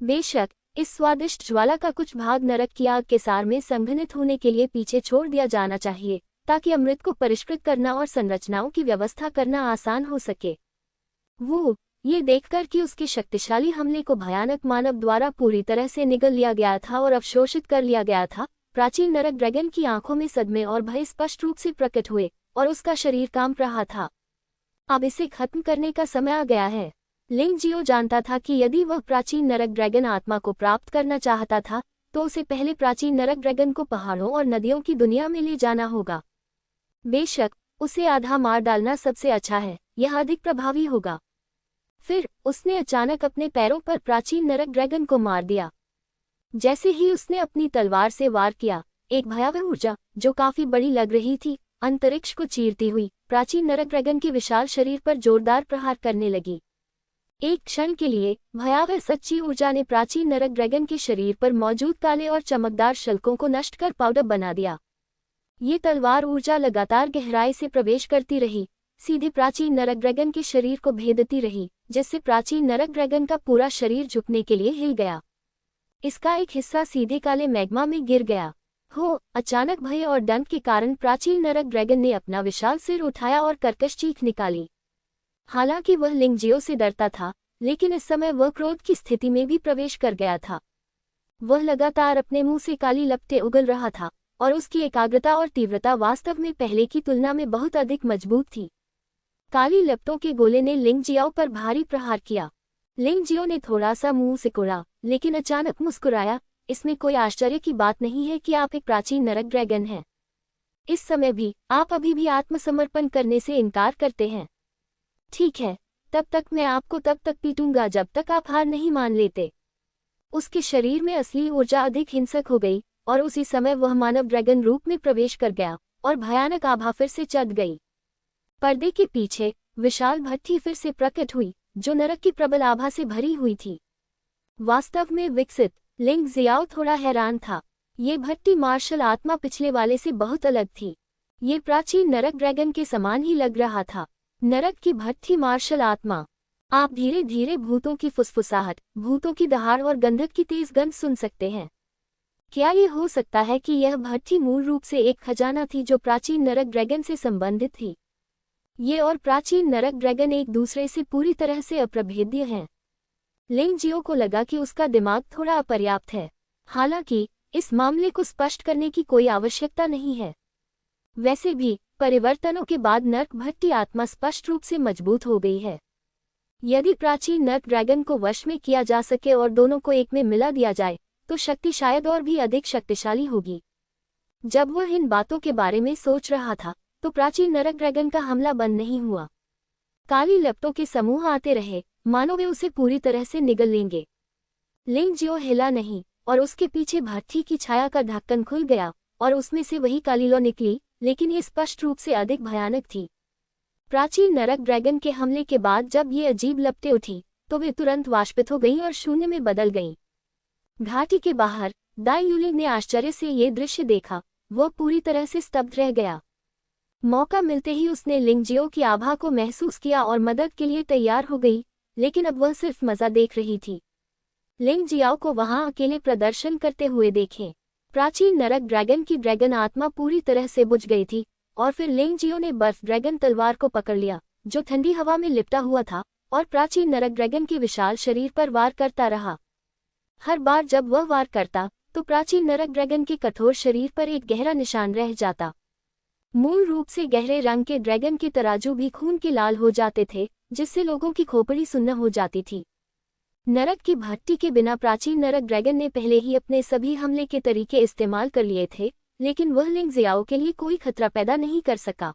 बेशक, इस स्वादिष्ट ज्वाला का कुछ भाग नरक की आग के सार में संघनित होने के लिए पीछे छोड़ दिया जाना चाहिए, ताकि अमृत को परिष्कृत करना और संरचनाओं की व्यवस्था करना आसान हो सके। वो ये देखकर कि उसके शक्तिशाली हमले को भयानक मानव द्वारा पूरी तरह से निगल लिया गया था और अवशोषित कर लिया गया था, प्राचीन नरक ड्रैगन की आंखों में सदमे और भय स्पष्ट रूप से प्रकट हुए और उसका शरीर कांप रहा था। अब इसे खत्म करने का समय आ गया है। लिंग जियो जानता था कि यदि वह प्राचीन नरक ड्रैगन आत्मा को प्राप्त करना चाहता था, तो उसे पहले प्राचीन नरक ड्रैगन को पहाड़ों और नदियों की दुनिया में ले जाना होगा। बेशक, उसे आधा मार डालना सबसे अच्छा है, यह अधिक प्रभावी होगा। फिर उसने अचानक अपने पैरों पर प्राचीन नरक ड्रैगन को मार दिया। जैसे ही उसने अपनी तलवार से वार किया, एक भयावह ऊर्जा, जो काफी बड़ी लग रही थी, अंतरिक्ष को चीरती हुई प्राचीन नरक ड्रैगन के विशाल शरीर पर जोरदार प्रहार करने लगी। एक क्षण के लिए भयावह सच्ची ऊर्जा ने प्राचीन नरक ड्रैगन के शरीर पर मौजूद काले और चमकदार शल्कों को नष्ट कर पाउडर बना दिया। ये तलवार ऊर्जा लगातार गहराई से प्रवेश करती रही, सीधे प्राचीन नरक ड्रैगन के शरीर को भेदती रही, जिससे प्राचीन नरक ड्रैगन का पूरा शरीर झुकने के लिए हिल गया। इसका एक हिस्सा सीधे काले मैग्मा में गिर गया। अचानक भय और डंक के कारण प्राचीन नरक ड्रैगन ने अपना विशाल सिर उठाया और कर्कश चीख निकाली। हालांकि वह लिंग जियो से डरता था, लेकिन इस समय वह क्रोध की स्थिति में भी प्रवेश कर गया था। वह लगातार अपने मुंह से काली लपटें उगल रहा था और उसकी एकाग्रता और तीव्रता वास्तव में पहले की तुलना में बहुत अधिक मजबूत थी। काली लपटों के गोले ने लिंग जियो पर भारी प्रहार किया। लिंग जियो ने थोड़ा सा मुंह सिकुड़ा, लेकिन अचानक मुस्कुराया। इसमें कोई आश्चर्य की बात नहीं है कि आप एक प्राचीन नरक ड्रैगन हैं। इस समय भी आप अभी भी आत्मसमर्पण करने से इनकार करते हैं। ठीक है, तब तक मैं आपको तब तक पीटूंगा जब तक आप हार नहीं मान लेते। उसके शरीर में असली ऊर्जा अधिक हिंसक हो गई और उसी समय वह मानव ड्रैगन रूप में प्रवेश कर गया और भयानक आभा फिर से चढ़ गई। पर्दे के पीछे विशाल भट्टी फिर से प्रकट हुई, जो नरक की प्रबल आभा से भरी हुई थी। वास्तव में विकसित लिंग जियाओ थोड़ा हैरान था। ये भट्टी मार्शल आत्मा पिछले वाले से बहुत अलग थी। ये प्राचीन नरक ड्रैगन के समान ही लग रहा था। नरक की भट्टी मार्शल आत्मा। आप धीरे धीरे भूतों की फुसफुसाहट, भूतों की दहाड़ और गंधक की तेज गंध सुन सकते हैं। क्या ये हो सकता है कि यह भट्ठी मूल रूप से एक खजाना थी जो प्राचीन नरक ड्रैगन से संबंधित थी? ये और प्राचीन नरक ड्रैगन एक दूसरे से पूरी तरह से अप्रभेद्य हैं। लिंग जियो को लगा कि उसका दिमाग थोड़ा अपर्याप्त है। हालांकि इस मामले को स्पष्ट करने की कोई आवश्यकता नहीं है। वैसे भी परिवर्तनों के बाद नर्क भट्टी आत्मा स्पष्ट रूप से मजबूत हो गई है। यदि प्राचीन नर्क ड्रैगन को वश में किया जा सके और दोनों को एक में मिला दिया जाए तो शक्ति शायद और भी अधिक शक्तिशाली होगी। जब वह इन बातों के बारे में सोच रहा था तो प्राचीन नरक ड्रैगन का हमला बंद नहीं हुआ। काली लपटों के समूह आते रहे, मानो वे उसे पूरी तरह से निगल लेंगे। लिंग जियो हिला नहीं और उसके पीछे भट्ठी की छाया का ढक्कन खुल गया और उसमें से वही काली लौ निकली, लेकिन ये स्पष्ट रूप से अधिक भयानक थी। प्राचीन नरक ड्रैगन के हमले के बाद जब ये अजीब लपटें उठी तो वे तुरंत वाष्पित हो गईं और शून्य में बदल गईं। घाटी के बाहर दाई यूलिंग ने आश्चर्य से ये दृश्य देखा। वह पूरी तरह से स्तब्ध रह गया। मौका मिलते ही उसने लिंग जियो की आभा को महसूस किया और मदद के लिए तैयार हो गई, लेकिन अब वह सिर्फ मजा देख रही थी। लिंग जियाओ को वहां अकेले प्रदर्शन करते हुए देखें। प्राचीन नरक ड्रैगन की ड्रैगन आत्मा पूरी तरह से बुझ गई थी और फिर लिंग जियो ने बर्फ ड्रैगन तलवार को पकड़ लिया जो ठंडी हवा में लिपटा हुआ था और प्राचीन नरक ड्रैगन के विशाल शरीर पर वार करता रहा। हर बार जब वह वार करता तो प्राचीन नरक ड्रैगन के कठोर शरीर पर एक गहरा निशान रह जाता। मूल रूप से गहरे रंग के ड्रैगन के तराजू भी खून के लाल हो जाते थे, जिससे लोगों की खोपड़ी सुन्न हो जाती थी। नरक की भट्टी के बिना प्राचीन नरक ड्रैगन ने पहले ही अपने सभी हमले के तरीके इस्तेमाल कर लिए थे, लेकिन वह लिंग जियाओ के लिए कोई खतरा पैदा नहीं कर सका।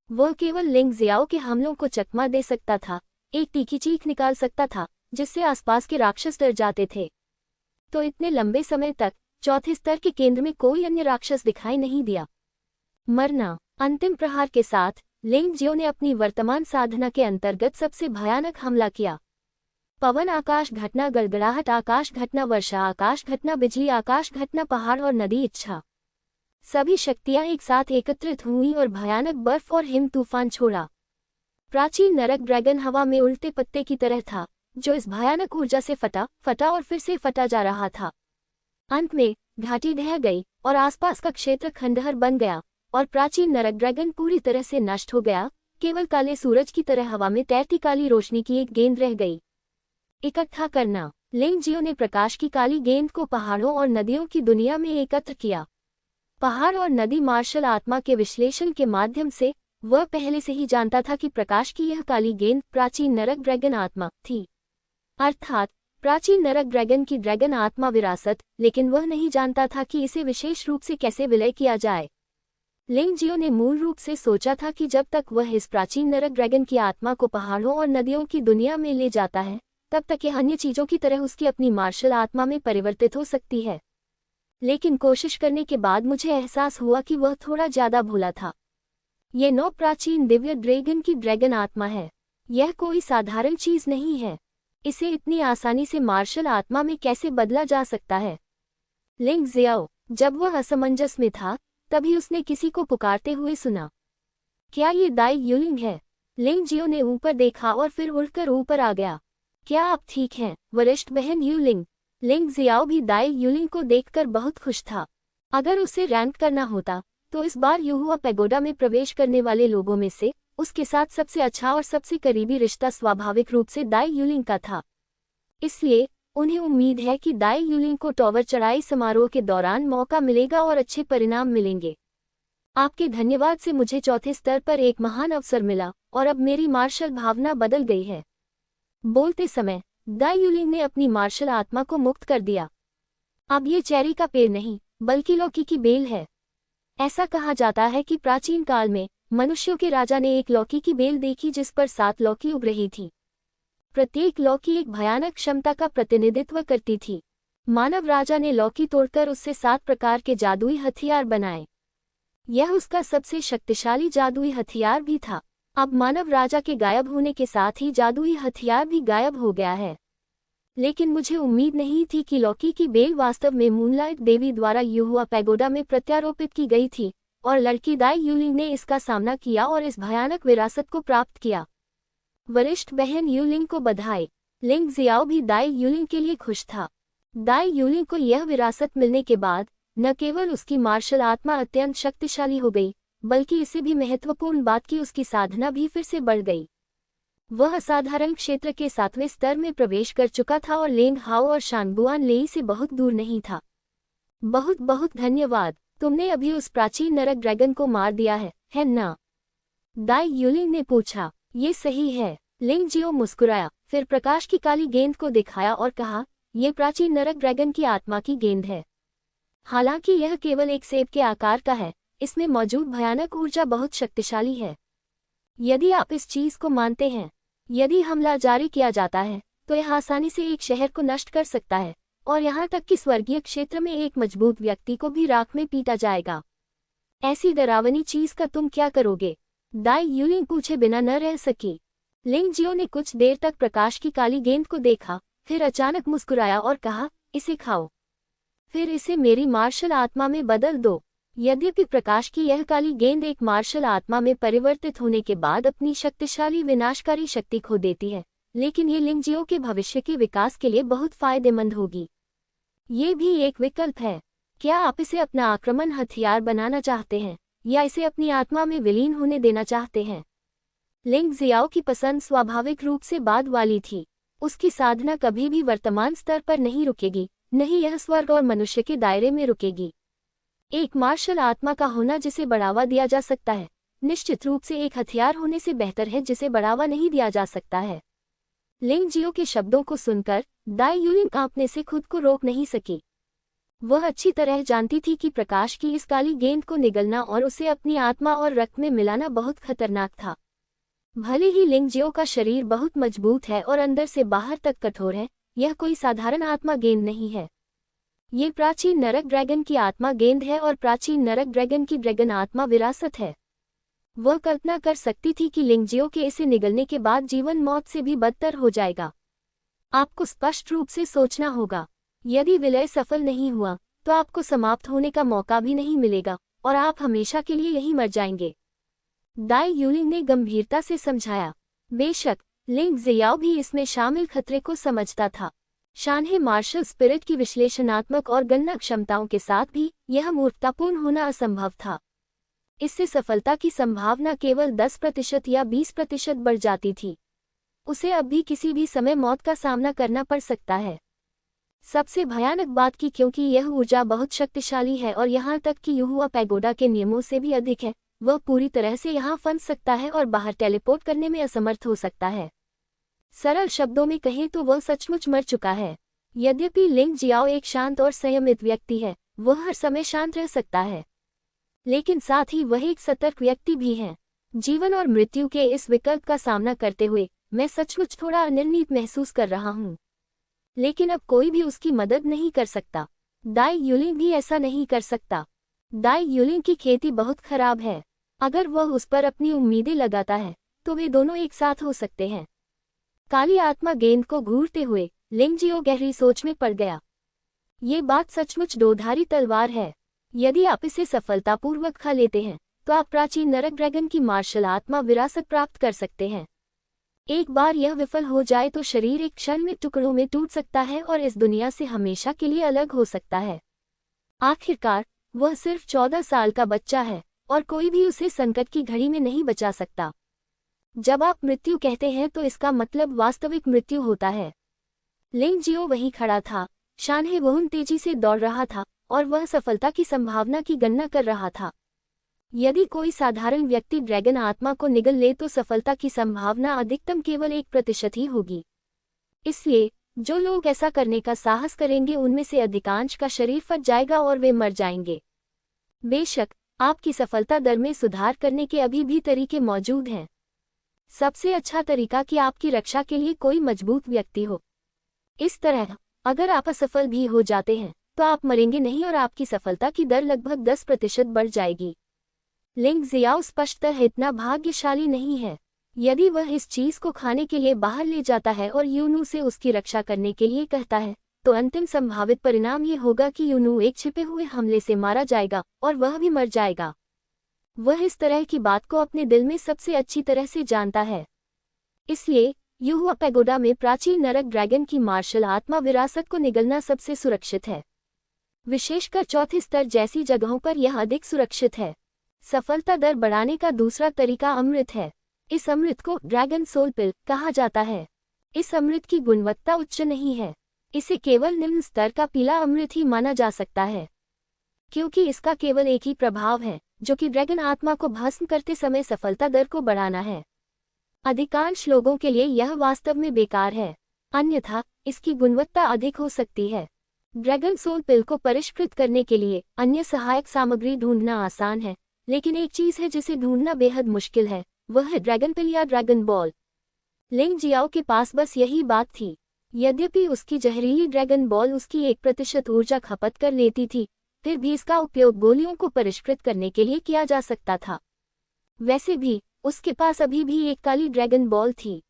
वह केवल लिंग जियाओ के हमलों को चकमा दे सकता था, एक तीखी चीख निकाल सकता था जिससे आसपास के राक्षस डर जाते थे। तो इतने लंबे समय तक चौथे स्तर के केंद्र में कोई अन्य राक्षस दिखाई नहीं दिया। मरना। अंतिम प्रहार के साथ लिंग जियो ने अपनी वर्तमान साधना के अंतर्गत सबसे भयानक हमला किया। पवन आकाश घटना, गड़गड़ाहट आकाश घटना, वर्षा आकाश घटना, बिजली आकाश घटना, पहाड़ और नदी इच्छा, सभी शक्तियां एक साथ एकत्रित हुई और भयानक बर्फ और हिम तूफान छोड़ा। प्राचीन नरक ड्रैगन हवा में उल्टे पत्ते की तरह था जो इस भयानक ऊर्जा से फटा और फिर से फटा जा रहा था। अंत में घाटी ढह गई और आसपास का क्षेत्र खंडहर बन गया और प्राचीन नरक ड्रैगन पूरी तरह से नष्ट हो गया। केवल काले सूरज की तरह हवा में तैरती काली रोशनी की एक गेंद रह गई। इकट्ठा करना। लिंग जियो ने प्रकाश की काली गेंद को पहाड़ों और नदियों की दुनिया में एकत्र किया। पहाड़ और नदी मार्शल आत्मा के विश्लेषण के माध्यम से वह पहले से ही जानता था कि प्रकाश की यह काली गेंद प्राचीन नरक ड्रैगन आत्मा थी, अर्थात प्राचीन नरक ड्रैगन की ड्रैगन आत्मा विरासत, लेकिन वह नहीं जानता था कि इसे विशेष रूप से कैसे विलय किया जाए। लिंग जियो ने मूल रूप से सोचा था कि जब तक वह इस प्राचीन नरक ड्रैगन की आत्मा को पहाड़ों और नदियों की दुनिया में ले जाता है, तब तक यह अन्य चीजों की तरह उसकी अपनी मार्शल आत्मा में परिवर्तित हो सकती है। लेकिन कोशिश करने के बाद मुझे एहसास हुआ कि वह थोड़ा ज्यादा भोला था। यह नौ प्राचीन दिव्य ड्रैगन की ड्रैगन आत्मा है। यह कोई साधारण चीज नहीं है। इसे इतनी आसानी से मार्शल आत्मा में कैसे बदला जा सकता है? लिंग जियाओ, जब वह असमंजस में था तभी उसने किसी को पुकारते हुए सुना। क्या ये दाई यूलिंग है? लिंग जियो ने ऊपर देखा और फिर उड़कर ऊपर आ गया। क्या आप ठीक हैं, वरिष्ठ बहन यूलिंग? लिंग जियाओ भी दाई यूलिंग को देखकर बहुत खुश था। अगर उसे रैंक करना होता तो इस बार युहुआ पैगोडा में प्रवेश करने वाले लोगों में से उसके साथ सबसे अच्छा और सबसे करीबी रिश्ता स्वाभाविक रूप से दाई यूलिंग का था। इसलिए उन्हें उम्मीद है कि दाई यूलिंग को टॉवर चढ़ाई समारोह के दौरान मौका मिलेगा और अच्छे परिणाम मिलेंगे। आपके धन्यवाद से मुझे चौथे स्तर पर एक महान अवसर मिला और अब मेरी मार्शल भावना बदल गई है। बोलते समय दाई यूलिंग ने अपनी मार्शल आत्मा को मुक्त कर दिया। अब ये चेरी का पेड़ नहीं बल्कि लौकी की बेल है। ऐसा कहा जाता है कि प्राचीन काल में मनुष्यों के राजा ने एक लौकी की बेल देखी जिस पर 7 लौकी उग रही थी। प्रत्येक लौकी एक भयानक क्षमता का प्रतिनिधित्व करती थी। मानव राजा ने लौकी तोड़कर उससे 7 प्रकार के जादुई हथियार बनाए। यह उसका सबसे शक्तिशाली जादुई हथियार भी था। अब मानव राजा के गायब होने के साथ ही जादुई हथियार भी गायब हो गया है। लेकिन मुझे उम्मीद नहीं थी कि लौकी की बेल वास्तव में मूनलाइट देवी द्वारा युहुआ पैगोडा में प्रत्यारोपित की गई थी और लड़की दाई यूलिंग ने इसका सामना किया और इस भयानक विरासत को प्राप्त किया। वरिष्ठ बहन यूलिंग को बधाई। लिंग जियाओ भी दाई यूलिंग के लिए खुश था। दाई यूलिंग को यह विरासत मिलने के बाद न केवल उसकी मार्शल आत्मा अत्यंत शक्तिशाली हो गई, बल्कि इससे भी महत्वपूर्ण बात की उसकी साधना भी फिर से बढ़ गई। वह असाधारण क्षेत्र के 7वें स्तर में प्रवेश कर चुका था और लेंग हाओ और शानगुआन लेई से बहुत दूर नहीं था। बहुत बहुत धन्यवाद, तुमने अभी उस प्राचीन नरक ड्रैगन को मार दिया है ना? दाई यूलिंग ने पूछा। ये सही है, लिंग जियो मुस्कुराया, फिर प्रकाश की काली गेंद को दिखाया और कहा, यह प्राचीन नरक ड्रैगन की आत्मा की गेंद है। हालांकि यह केवल एक सेब के आकार का है, इसमें मौजूद भयानक ऊर्जा बहुत शक्तिशाली है। यदि आप इस चीज को मानते हैं, यदि हमला जारी किया जाता है, तो यह आसानी से एक शहर को नष्ट कर सकता है, और यहाँ तक कि स्वर्गीय क्षेत्र में एक मजबूत व्यक्ति को भी राख में पीटा जाएगा। ऐसी डरावनी चीज का तुम क्या करोगे? दाई यूलिंग पूछे बिना न रह सकी। लिंग जियो ने कुछ देर तक प्रकाश की काली गेंद को देखा, फिर अचानक मुस्कुराया और कहा, इसे खाओ, फिर इसे मेरी मार्शल आत्मा में बदल दो। यद्यपि प्रकाश की यह काली गेंद एक मार्शल आत्मा में परिवर्तित होने के बाद अपनी शक्तिशाली विनाशकारी शक्ति खो देती है, लेकिन ये लिंग जियो के भविष्य के विकास के लिए बहुत फायदेमंद होगी। ये भी एक विकल्प है। क्या आप इसे अपना आक्रमण हथियार बनाना चाहते हैं, या इसे अपनी आत्मा में विलीन होने देना चाहते हैं? लिंग जियाओ की पसंद स्वाभाविक रूप से बाद वाली थी। उसकी साधना कभी भी वर्तमान स्तर पर नहीं रुकेगी, नहीं यह स्वर्ग और मनुष्य के दायरे में रुकेगी। एक मार्शल आत्मा का होना जिसे बढ़ावा दिया जा सकता है, निश्चित रूप से एक हथियार होने से बेहतर है जिसे बढ़ावा नहीं दिया जा सकता है। लिंग जियो के शब्दों को सुनकर दाई यूलिंग कांपने से खुद को रोक नहीं सकी। वह अच्छी तरह जानती थी कि प्रकाश की इस काली गेंद को निगलना और उसे अपनी आत्मा और रक्त में मिलाना बहुत खतरनाक था। भले ही लिंग जियो का शरीर बहुत मजबूत है और अंदर से बाहर तक कठोर है, यह कोई साधारण आत्मा गेंद नहीं है। ये प्राचीन नरक ड्रैगन की आत्मा गेंद है और प्राचीन नरक ड्रैगन की ड्रैगन आत्मा विरासत है। वह कल्पना कर सकती थी कि लिंग जियो के इसे निगलने के बाद जीवन मौत से भी बदतर हो जाएगा। आपको स्पष्ट रूप से सोचना होगा। यदि विलय सफल नहीं हुआ, तो आपको समाप्त होने का मौका भी नहीं मिलेगा और आप हमेशा के लिए यहीं मर जाएंगे। दाई यूलिंग ने गंभीरता से समझाया। बेशक, लिंग जियाओ भी इसमें शामिल खतरे को समझता था। शानहे मार्शल स्पिरिट की विश्लेषणात्मक और गणना क्षमताओं के साथ भी यह मूर्खतापूर्ण होना असंभव था। इससे सफलता की संभावना केवल 10% या 20% बढ़ जाती थी। उसे अब भी किसी भी समय मौत का सामना करना पड़ सकता है। सबसे भयानक बात की, क्योंकि यह ऊर्जा बहुत शक्तिशाली है और यहाँ तक कि युहुआ पैगोडा के नियमों से भी अधिक है, वह पूरी तरह से यहाँ फंस सकता है और बाहर टेलीपोर्ट करने में असमर्थ हो सकता है। सरल शब्दों में कहें तो वह सचमुच मर चुका है। यद्यपि लिंग जियाओ एक शांत और संयमित व्यक्ति है, वह हर समय शांत रह सकता है, लेकिन साथ ही वह एक सतर्क व्यक्ति भी है। जीवन और मृत्यु के इस विकल्प का सामना करते हुए मैं सचमुच थोड़ा अनिर्णित महसूस कर रहा हूँ। लेकिन अब कोई भी उसकी मदद नहीं कर सकता। दाई यूलिंग भी ऐसा नहीं कर सकता। दाई यूलिंग की खेती बहुत खराब है। अगर वह उस पर अपनी उम्मीदें लगाता है, तो वे दोनों एक साथ हो सकते हैं। काली आत्मा गेंद को घूरते हुए लिंग जियो गहरी सोच में पड़ गया। ये बात सचमुच दोधारी तलवार है। यदि आप इसे सफलतापूर्वक खा लेते हैं, तो आप प्राचीन नरक ड्रैगन की मार्शल आत्मा विरासत प्राप्त कर सकते हैं। एक बार यह विफल हो जाए तो शरीर एक क्षण में टुकड़ों में टूट सकता है और इस दुनिया से हमेशा के लिए अलग हो सकता है। आखिरकार वह सिर्फ 14 साल का बच्चा है और कोई भी उसे संकट की घड़ी में नहीं बचा सकता। जब आप मृत्यु कहते हैं तो इसका मतलब वास्तविक मृत्यु होता है। लिंग जियो वहीं खड़ा था। शानहे वहुन तेजी से दौड़ रहा था और वह सफलता की संभावना की गणना कर रहा था। यदि कोई साधारण व्यक्ति ड्रैगन आत्मा को निगल ले तो सफलता की संभावना अधिकतम केवल 1% ही होगी। इसलिए जो लोग ऐसा करने का साहस करेंगे उनमें से अधिकांश का शरीर फट जाएगा और वे मर जाएंगे। बेशक, आपकी सफलता दर में सुधार करने के अभी भी तरीके मौजूद हैं। सबसे अच्छा तरीका कि आपकी रक्षा के लिए कोई मजबूत व्यक्ति हो। इस तरह अगर आप असफल भी हो जाते हैं तो आप मरेंगे नहीं और आपकी सफलता की दर लगभग 10% बढ़ जाएगी। लिंग जियाओ स्पष्टतः इतना भाग्यशाली नहीं है। यदि वह इस चीज को खाने के लिए बाहर ले जाता है और यूनू से उसकी रक्षा करने के लिए कहता है, तो अंतिम संभावित परिणाम ये होगा कि यूनू एक छिपे हुए हमले से मारा जाएगा और वह भी मर जाएगा। वह इस तरह की बात को अपने दिल में सबसे अच्छी तरह से जानता है। इसलिए युहुआ पैगोडा में प्राचीन नरक ड्रैगन की मार्शल आत्मा विरासत को निगलना सबसे सुरक्षित है। विशेषकर चौथे स्तर जैसी जगहों पर यह अधिक सुरक्षित है। सफलता दर बढ़ाने का दूसरा तरीका अमृत है। इस अमृत को ड्रैगन सोल पिल कहा जाता है। इस अमृत की गुणवत्ता उच्च नहीं है। इसे केवल निम्न स्तर का पीला अमृत ही माना जा सकता है, क्योंकि इसका केवल एक ही प्रभाव है, जो कि ड्रैगन आत्मा को भस्म करते समय सफलता दर को बढ़ाना है। अधिकांश लोगों के लिए यह वास्तव में बेकार है, अन्यथा इसकी गुणवत्ता अधिक हो सकती है। ड्रैगन सोल पिल को परिष्कृत करने के लिए अन्य सहायक सामग्री ढूंढना आसान है, लेकिन एक चीज है जिसे ढूंढना बेहद मुश्किल है, वह है ड्रैगन पिल या ड्रैगन बॉल। लिंग जियाओ के पास बस यही बात थी। यद्यपि उसकी जहरीली ड्रैगन बॉल उसकी 1% ऊर्जा खपत कर लेती थी, फिर भी इसका उपयोग गोलियों को परिष्कृत करने के लिए किया जा सकता था। वैसे भी उसके पास अभी भी एक काली ड्रैगन बॉल थी।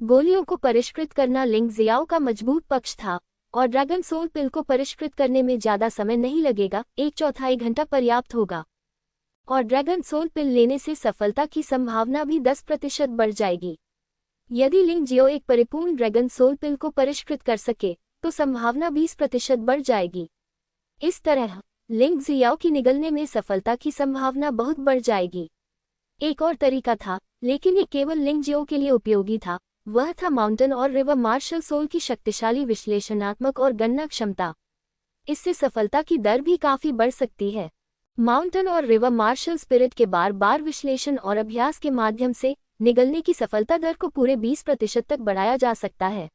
गोलियों को परिष्कृत करना लिंग जियाओ का मजबूत पक्ष था, और ड्रैगन सोल पिल को परिष्कृत करने में ज्यादा समय नहीं लगेगा, 1/4 घंटा पर्याप्त होगा। और ड्रैगन सोल पिल लेने से सफलता की संभावना भी 10% बढ़ जाएगी। यदि लिंग जियो एक परिपूर्ण ड्रैगन सोल पिल को परिष्कृत कर सके, तो संभावना 20% बढ़ जाएगी। इस तरह लिंग जियाओ की निगलने में सफलता की संभावना बहुत बढ़ जाएगी। एक और तरीका था, लेकिन ये केवल लिंग जियो के लिए उपयोगी था। वह था माउंटेन और रिवर मार्शल सोल की शक्तिशाली विश्लेषणात्मक और गणना क्षमता। इससे सफलता की दर भी काफी बढ़ सकती है। माउंटेन और रिवर मार्शल स्पिरिट के बार बार विश्लेषण और अभ्यास के माध्यम से निगलने की सफलता दर को पूरे 20% तक बढ़ाया जा सकता है।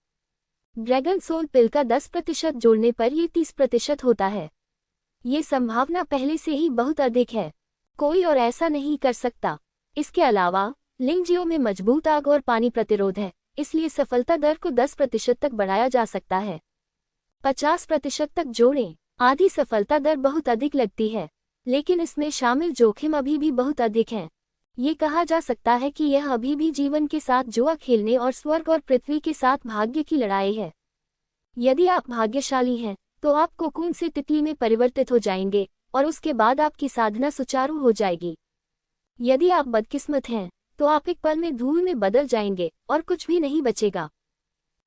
ड्रैगन सोल पिल का 10% जोड़ने पर ये 30% होता है। ये संभावना पहले से ही बहुत अधिक है, कोई और ऐसा नहीं कर सकता। इसके अलावा लिंग जियो में मजबूत आग और पानी प्रतिरोध है, इसलिए सफलता दर को 10% तक बढ़ाया जा सकता है। 50% तक जोड़ें। आधी सफलता दर बहुत अधिक लगती है, लेकिन इसमें शामिल जोखिम अभी भी बहुत अधिक हैं। ये कहा जा सकता है कि यह अभी भी जीवन के साथ जुआ खेलने और स्वर्ग और पृथ्वी के साथ भाग्य की लड़ाई है। यदि आप भाग्यशाली हैं, तो आप कोकून से तितली में परिवर्तित हो जाएंगे और उसके बाद आपकी साधना सुचारू हो जाएगी। यदि आप बदकिस्मत हैं, तो आप एक पल में धूल में बदल जाएंगे और कुछ भी नहीं बचेगा।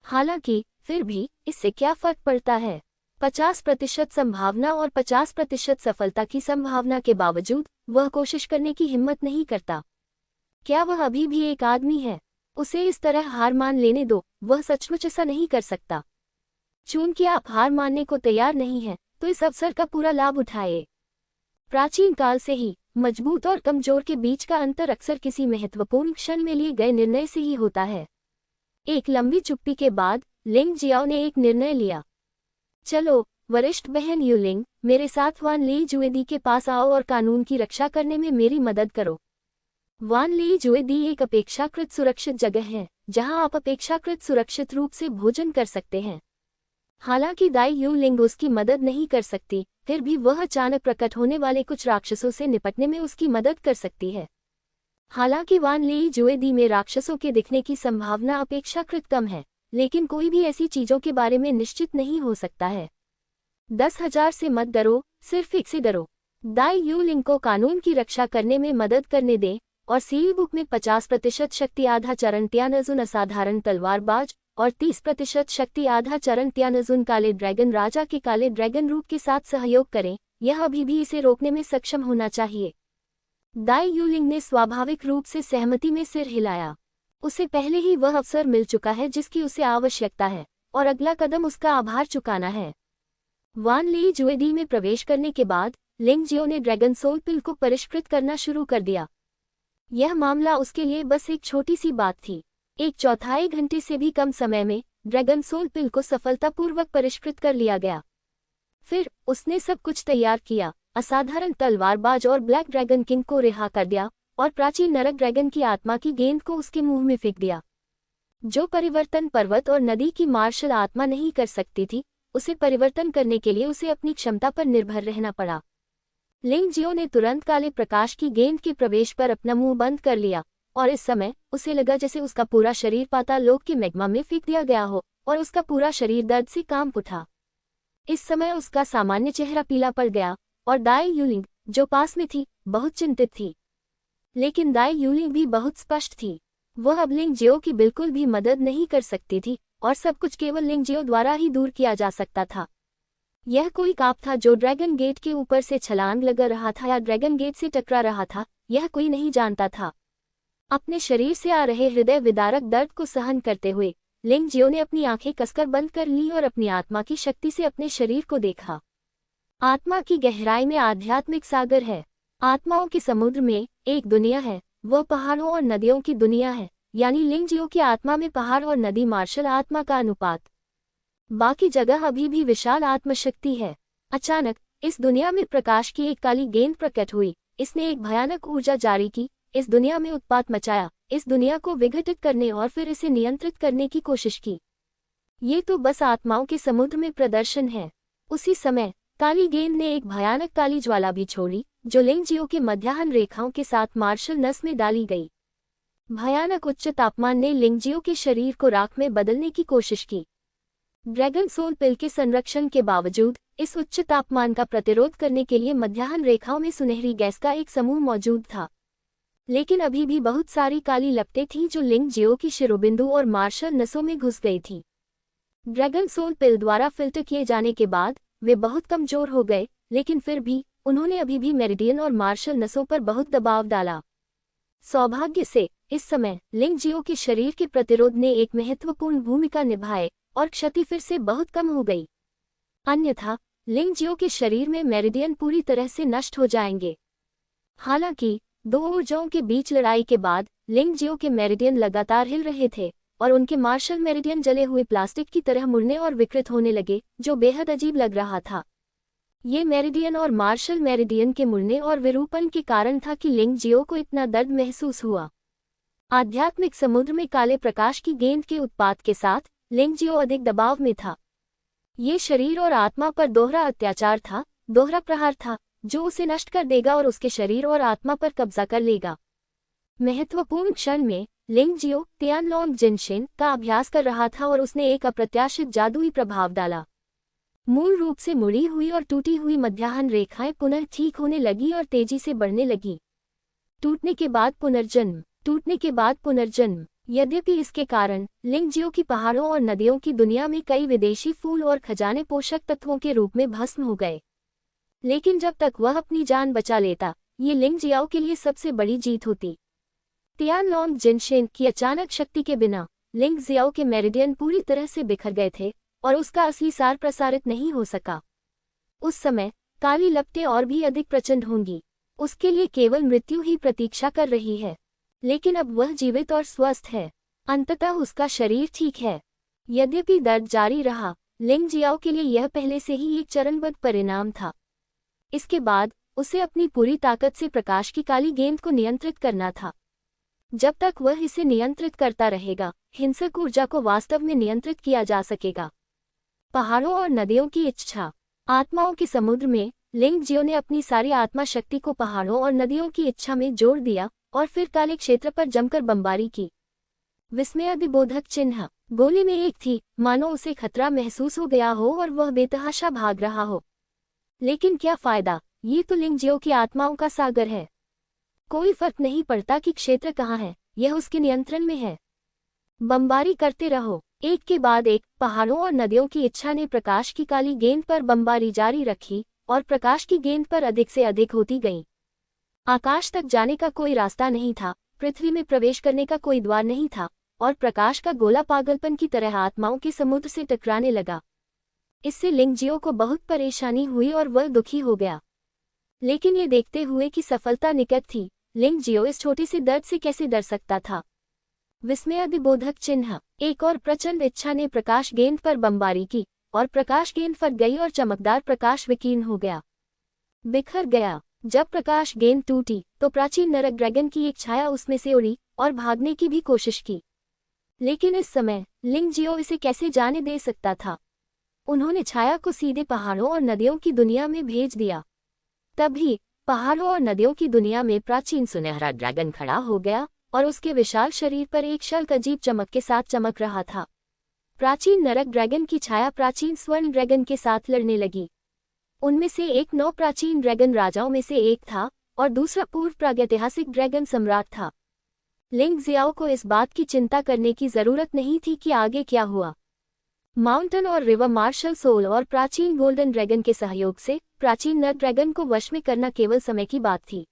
हालांकि फिर भी इससे क्या फर्क पड़ता है? 50% संभावना और 50% सफलता की संभावना के बावजूद वह कोशिश करने की हिम्मत नहीं करता। क्या वह अभी भी एक आदमी है? उसे इस तरह हार मान लेने दो, वह सचमुच ऐसा नहीं कर सकता। चूंकि आप हार मानने को तैयार नहीं हैं, तो इस अवसर का पूरा लाभ उठाए। प्राचीन काल से ही मजबूत और कमजोर के बीच का अंतर अक्सर किसी महत्वपूर्ण क्षण में लिए गए निर्णय से ही होता है। एक लंबी चुप्पी के बाद लिंग जियाओ ने एक निर्णय लिया। चलो वरिष्ठ बहन यूलिंग, मेरे साथ वान ली जुएदी के पास आओ और कानून की रक्षा करने में मेरी मदद करो। वान ली जुएदी एक अपेक्षाकृत सुरक्षित जगह है, जहां आप अपेक्षाकृत सुरक्षित रूप से भोजन कर सकते हैं। हालांकि दाई यूलिंग उसकी मदद नहीं कर सकती, फिर भी वह अचानक प्रकट होने वाले कुछ राक्षसों से निपटने में उसकी मदद कर सकती है। हालांकि वान ली जुएदी में राक्षसों के दिखने की संभावना अपेक्षाकृत कम है, लेकिन कोई भी ऐसी चीजों के बारे में निश्चित नहीं हो सकता है। 10,000 से मत डरो, सिर्फ एक से डरो। दाई यूलिंग को कानून की रक्षा करने में मदद करने दें, और सील बुक में 50% शक्ति आधा चरण त्यानजुन असाधारण तलवारबाज और 30% शक्ति आधा चरण त्यानजुन काले ड्रैगन राजा के काले ड्रैगन रूप के साथ सहयोग करें। यह अभी भी इसे रोकने में सक्षम होना चाहिए। दाई यूलिंग ने स्वाभाविक रूप से सहमति में सिर हिलाया। उसे पहले ही वह अवसर मिल चुका है जिसकी उसे आवश्यकता है, और अगला कदम उसका आभार चुकाना है। वान ली जुएदी में प्रवेश करने के बाद लिंग जियो ने ड्रैगन सोल पिल को परिष्कृत करना शुरू कर दिया। यह मामला उसके लिए बस एक छोटी सी बात थी। 1/4 घंटे से भी कम समय में ड्रैगन सोल पिल को सफलतापूर्वक परिष्कृत कर लिया गया। फिर उसने सब कुछ तैयार किया, असाधारण तलवारबाज और ब्लैक ड्रैगन किंग को रिहा कर दिया और प्राचीन नरक ड्रैगन की आत्मा की गेंद को उसके मुंह में फेंक दिया। जो परिवर्तन पर्वत और नदी की मार्शल आत्मा नहीं कर सकती थी, उसे परिवर्तन करने के लिए उसे अपनी क्षमता पर निर्भर रहना पड़ा। लिंग जियो ने तुरंत काले प्रकाश की गेंद के प्रवेश पर अपना मुंह बंद कर लिया, और इस समय उसे लगा जैसे उसका पूरा शरीर पाताल लोक के मैग्मा में फेंक दिया गया हो, और उसका पूरा शरीर दर्द से कांप उठा। इस समय उसका सामान्य चेहरा पीला पड़ गया, और दाई यूलिंग, जो पास में थी, बहुत चिंतित थी। लेकिन दाई यूलिंग भी बहुत स्पष्ट थी। वह अब लिंग जियो की बिल्कुल भी मदद नहीं कर सकती थी और सब कुछ केवल लिंग जियो द्वारा ही दूर किया जा सकता था। यह कोई काप था जो ड्रैगन गेट के ऊपर से छलांग लगा रहा था या ड्रैगन गेट से टकरा रहा था, यह कोई नहीं जानता था। अपने शरीर से आ रहे हृदय विदारक दर्द को सहन करते हुए लिंग जियो ने अपनी आंखें कसकर बंद कर ली और अपनी आत्मा की शक्ति से अपने शरीर को देखा। आत्मा की गहराई में आध्यात्मिक सागर है। आत्माओं के समुद्र में एक दुनिया है, वह पहाड़ों और नदियों की दुनिया है, यानी लिंग जियो की आत्मा में पहाड़ और नदी मार्शल आत्मा का अनुपात। बाकी जगह अभी भी विशाल आत्मशक्ति है। अचानक इस दुनिया में प्रकाश की एक काली गेंद प्रकट हुई। इसने एक भयानक ऊर्जा जारी की, इस दुनिया में उत्पात मचाया, इस दुनिया को विघटित करने और फिर इसे नियंत्रित करने की कोशिश की। ये तो बस आत्माओं के समुद्र में प्रदर्शन है। उसी समय काली गेंद ने एक भयानक काली ज्वाला भी छोड़ी, जो लिंग जियो के मध्याह्न रेखाओं के साथ मार्शल नस में डाली गई। भयानक उच्च तापमान ने लिंग जियो के शरीर को राख में बदलने की कोशिश की। ड्रैगन सोल पिल के संरक्षण के बावजूद इस उच्च तापमान का प्रतिरोध करने के लिए मध्याह्न रेखाओं में सुनहरी गैस का एक समूह मौजूद था। लेकिन अभी भी बहुत सारी काली लपटें थीं जो लिंग जियो की शिरोबिंदु और मार्शल नसों में घुस गई थीं। ड्रैगन सोल पिल द्वारा फिल्टर किए जाने के बाद वे बहुत कमजोर हो गए, लेकिन फिर भी उन्होंने अभी भी मेरिडियन और मार्शल नसों पर बहुत दबाव डाला। सौभाग्य से इस समय लिंग जियो के शरीर के प्रतिरोध ने एक महत्वपूर्ण भूमिका निभाई और क्षति फिर से बहुत कम हो गई। अन्यथा लिंग जियो के शरीर में मेरिडियन पूरी तरह से नष्ट हो जाएंगे। हालांकि दो ऊर्जाओं के बीच लड़ाई के बाद लिंग जियो के मेरिडियन लगातार हिल रहे थे और उनके मार्शल मेरिडियन जले हुए प्लास्टिक की तरह मुड़ने और विकृत होने लगे, जो बेहद अजीब लग रहा था। ये मेरिडियन और मार्शल मेरिडियन के मुड़ने और विरूपण के कारण था कि लिंग जियो को इतना दर्द महसूस हुआ। आध्यात्मिक समुद्र में काले प्रकाश की गेंद के उत्पात के साथ लिंग जियो अधिक दबाव में था। ये शरीर और आत्मा पर दोहरा अत्याचार था, दोहरा प्रहार था, जो उसे नष्ट कर देगा और उसके शरीर और आत्मा पर कब्जा कर लेगा। महत्वपूर्ण क्षण में लिंग जियो तियानलोंग जिनशिन का अभ्यास कर रहा था और उसने एक अप्रत्याशित जादुई प्रभाव डाला। मूल रूप से मुड़ी हुई और टूटी हुई मध्याह्न रेखाएं पुनः ठीक होने लगी और तेजी से बढ़ने लगी। टूटने के बाद पुनर्जन्म, टूटने के बाद पुनर्जन्म। यद्यपि इसके कारण लिंग जियो की पहाड़ों और नदियों की दुनिया में कई विदेशी फूल और खजाने पोषक तत्वों के रूप में भस्म हो गए, लेकिन जब तक वह अपनी जान बचा लेता, ये लिंग जियाओ के लिए सबसे बड़ी जीत होती। तियानलोंग जिनशिन की अचानक शक्ति के बिना लिंग जियाओ के मेरिडियन पूरी तरह से बिखर गए थे और उसका असली सार प्रसारित नहीं हो सका। उस समय काली लपटें और भी अधिक प्रचंड होंगी। उसके लिए केवल मृत्यु ही प्रतीक्षा कर रही है, लेकिन अब वह जीवित और स्वस्थ है। अंततः उसका शरीर ठीक है। यद्यपि दर्द जारी रहा, लिंग जियाओ के लिए यह पहले से ही एक चरणबद्ध परिणाम था। इसके बाद उसे अपनी पूरी ताकत से प्रकाश की काली गेंद को नियंत्रित करना था। जब तक वह इसे नियंत्रित करता रहेगा, हिंसक ऊर्जा को वास्तव में नियंत्रित किया जा सकेगा। पहाड़ों और नदियों की इच्छा। आत्माओं के समुद्र में लिंग जियो ने अपनी सारी आत्मा शक्ति को पहाड़ों और नदियों की इच्छा में जोड़ दिया और फिर काले क्षेत्र पर जमकर बमबारी की। विस्मयादिबोधक चिन्ह। गोली में एक थी, मानो उसे खतरा महसूस हो गया हो और वह बेतहाशा भाग रहा हो। लेकिन क्या फायदा, ये तो लिंग जियो की आत्माओं का सागर है। कोई फर्क नहीं पड़ता कि क्षेत्र कहाँ है, यह उसके नियंत्रण में है। बमबारी करते रहो। एक के बाद एक पहाड़ों और नदियों की इच्छा ने प्रकाश की काली गेंद पर बमबारी जारी रखी और प्रकाश की गेंद पर अधिक से अधिक होती गई। आकाश तक जाने का कोई रास्ता नहीं था, पृथ्वी में प्रवेश करने का कोई द्वार नहीं था और प्रकाश का गोला पागलपन की तरह आत्माओं के समुद्र से टकराने लगा। इससे लिंग जियो को बहुत परेशानी हुई और वह दुखी हो गया। लेकिन ये देखते हुए कि सफलता निकट थी, लिंग जियो इस छोटे से दर्द से कैसे डर सकता था। विस्मयादिबोधक चिन्ह। एक और प्रचंड इच्छा ने प्रकाश गेंद पर बमबारी की और प्रकाश गेंद फट गई और चमकदार प्रकाश विकीर्ण हो गया, बिखर गया। जब प्रकाश गेंद टूटी तो प्राचीन नरक ड्रैगन की एक छाया उसमें से उड़ी और भागने की भी कोशिश की, लेकिन इस समय लिंग जियो इसे कैसे जाने दे सकता था। उन्होंने छाया को सीधे पहाड़ों और नदियों की दुनिया में भेज दिया। तभी पहाड़ों और नदियों की दुनिया में प्राचीन सुनहरा ड्रैगन खड़ा हो गया और उसके विशाल शरीर पर एक शल्क अजीब चमक के साथ चमक रहा था। प्राचीन नरक ड्रैगन की छाया प्राचीन स्वर्ण ड्रैगन के साथ लड़ने लगी। उनमें से एक 9 प्राचीन ड्रैगन राजाओं में से एक था और दूसरा पूर्व प्रागैतिहासिक ड्रैगन सम्राट था। लिंग जियाओ को इस बात की चिंता करने की जरूरत नहीं थी कि आगे क्या हुआ। माउंटेन और रिवर मार्शल सोल और प्राचीन गोल्डन ड्रैगन के सहयोग से प्राचीन नर ड्रैगन को वश में करना केवल समय की बात थी।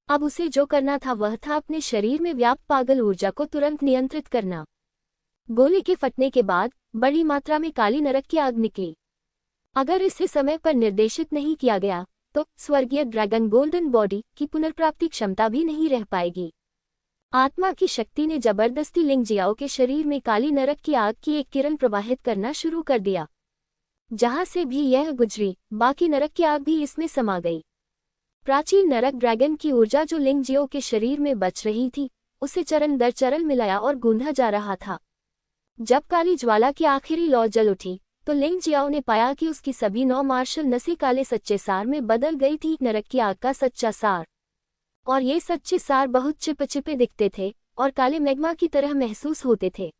अब उसे जो करना था वह था अपने शरीर में व्याप्त पागल ऊर्जा को तुरंत नियंत्रित करना। गोली के फटने के बाद बड़ी मात्रा में काली नरक की आग निकली। अगर इसे समय पर निर्देशित नहीं किया गया तो स्वर्गीय ड्रैगन गोल्डन बॉडी की पुनर्प्राप्ति क्षमता भी नहीं रह पाएगी। आत्मा की शक्ति ने जबरदस्ती लिंग जियाओ के शरीर में काली नरक की आग की एक किरण प्रवाहित करना शुरू कर दिया। जहां से भी यह गुजरी, बाकी नरक की आग भी इसमें समा गई। प्राचीन नरक ड्रैगन की ऊर्जा जो लिंग जियाओ के शरीर में बच रही थी, उसे चरण दर चरण मिलाया और गूंधा जा रहा था। जब काली ज्वाला की आखिरी लौ जल उठी तो लिंग जियाओ ने पाया कि उसकी सभी 9 मार्शल नसें काले सच्चे सार में बदल गई थी, नरक की आग का सच्चा सार। और ये सच्चे सार बहुत चिपचिपे दिखते थे और काले मैग्मा की तरह महसूस होते थे।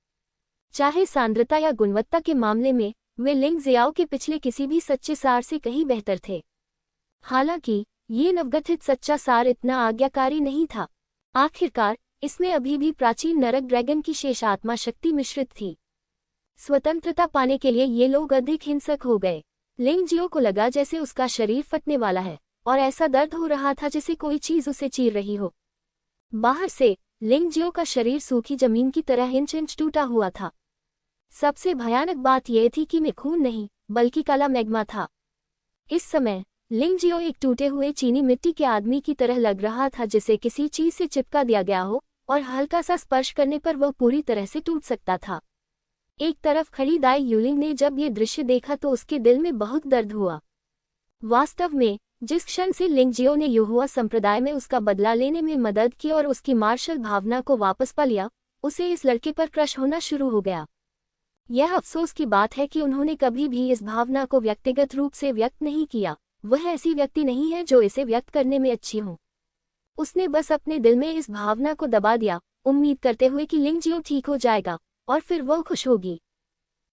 चाहे सांद्रता या गुणवत्ता के मामले में वे लिंग जियाओ के पिछले किसी भी सच्चे सार से कहीं बेहतर थे। हालांकि ये नवगठित सच्चा सार इतना आज्ञाकारी नहीं था। आखिरकार इसमें अभी भी प्राचीन नरक ड्रैगन की शेष आत्मा शक्ति मिश्रित थी। स्वतंत्रता पाने के लिए ये लोग अधिक हिंसक हो गए। लिंग जियाओ को लगा जैसे उसका शरीर फटने वाला है और ऐसा दर्द हो रहा था जैसे कोई चीज उसे चीर रही हो। बाहर से लिंग जियाओ का शरीर सूखी जमीन की तरह इंच इंच टूटा हुआ था। सबसे भयानक बात यह थी कि में खून नहीं बल्कि काला मैग्मा था। इस समय लिंग जियाओ एक टूटे हुए चीनी मिट्टी के आदमी की तरह लग रहा था जिसे किसी चीज से चिपका दिया गया हो और हल्का सा स्पर्श करने पर वह पूरी तरह से टूट सकता था। एक तरफ खड़ी दाई यूलिंग ने जब ये दृश्य देखा तो उसके दिल में बहुत दर्द हुआ। वास्तव में जिस क्षण से लिंग जियाओ ने युहुआ संप्रदाय में उसका बदला लेने में मदद की और उसकी मार्शल भावना को वापस पा लिया, उसे इस लड़के पर क्रश होना शुरू हो गया। यह अफसोस की बात है कि उन्होंने कभी भी इस भावना को व्यक्तिगत रूप से व्यक्त नहीं किया। वह ऐसी व्यक्ति नहीं है जो इसे व्यक्त करने में अच्छी हो। उसने बस अपने दिल में इस भावना को दबा दिया, उम्मीद करते हुए कि लिंग जियाओ ठीक हो जाएगा और फिर वह खुश होगी।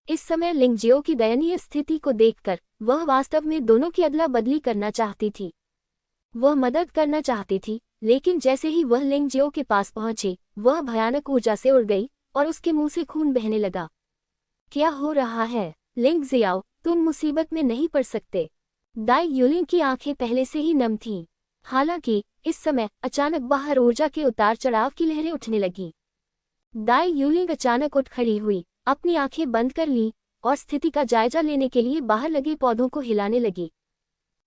इस समय लिंग जियाओ की दयनीय स्थिति को देखकर वह वास्तव में दोनों की अदला बदली करना चाहती थी। वह मदद करना चाहती थी, लेकिन जैसे ही वह लिंग जियाओ के पास पहुंची, वह भयानक ऊर्जा से उड़ गई और उसके मुंह से खून बहने लगा। क्या हो रहा है? लिंग जियाओ, तुम मुसीबत में नहीं पड़ सकते। दाई यूलिंग की आंखें पहले से ही नम थीं। हालांकि इस समय अचानक बाहर ऊर्जा के उतार चढ़ाव की लहरें उठने लगीं। दाई यूलिंग अचानक उठ खड़ी हुई, अपनी आंखें बंद कर लीं और स्थिति का जायजा लेने के लिए बाहर लगे पौधों को हिलाने लगी।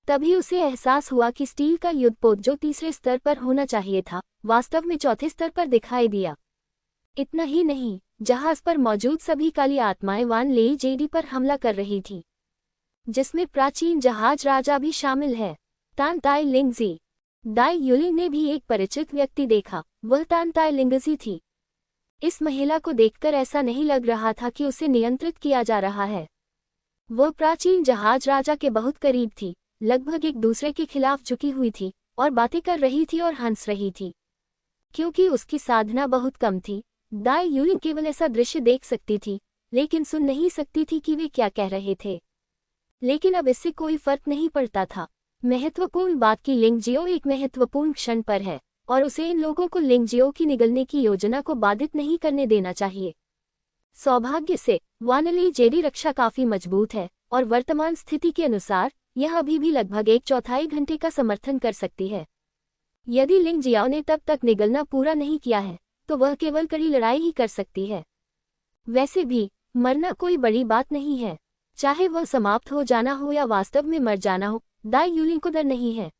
तभी उसे एहसास हुआ कि स्टील का युद्धपोत जो तीसरे स्तर पर होना चाहिए था, वास्तव में चौथे स्तर पर दिखाई दिया। इतना ही नहीं, जहाज पर मौजूद सभी काली आत्माएं वान लेई जेडी पर हमला कर रही थीं, जिसमें प्राचीन जहाज राजा भी शामिल है, तान ताई लिंगजी। दाई यूलिंग ने भी एक परिचित व्यक्ति देखा, वह तान ताई लिंगजी थी। इस महिला को देखकर ऐसा नहीं लग रहा था कि उसे नियंत्रित किया जा रहा है। वह प्राचीन जहाज राजा के बहुत करीब थी, लगभग एक दूसरे के खिलाफ झुकी हुई थी और बातें कर रही थी और हंस रही थी। क्योंकि उसकी साधना बहुत कम थी, दाई यूलिंग केवल ऐसा दृश्य देख सकती थी, लेकिन सुन नहीं सकती थी कि वे क्या कह रहे थे। लेकिन अब इससे कोई फर्क नहीं पड़ता था। महत्वपूर्ण बात कि लिंग जियाओ एक महत्वपूर्ण क्षण पर है और उसे इन लोगों को लिंग जियाओ की निगलने की योजना को बाधित नहीं करने देना चाहिए। सौभाग्य से वानली जेडी रक्षा काफी मजबूत है और वर्तमान स्थिति के अनुसार यह अभी भी लगभग 1/4 घंटे का समर्थन कर सकती है। यदि लिंग जियाओ ने तब तक निगलना पूरा नहीं किया है तो वह केवल कड़ी लड़ाई ही कर सकती है। वैसे भी मरना कोई बड़ी बात नहीं है, चाहे वह समाप्त हो जाना हो या वास्तव में मर जाना हो। दाई यूलिंग को डर नहीं है,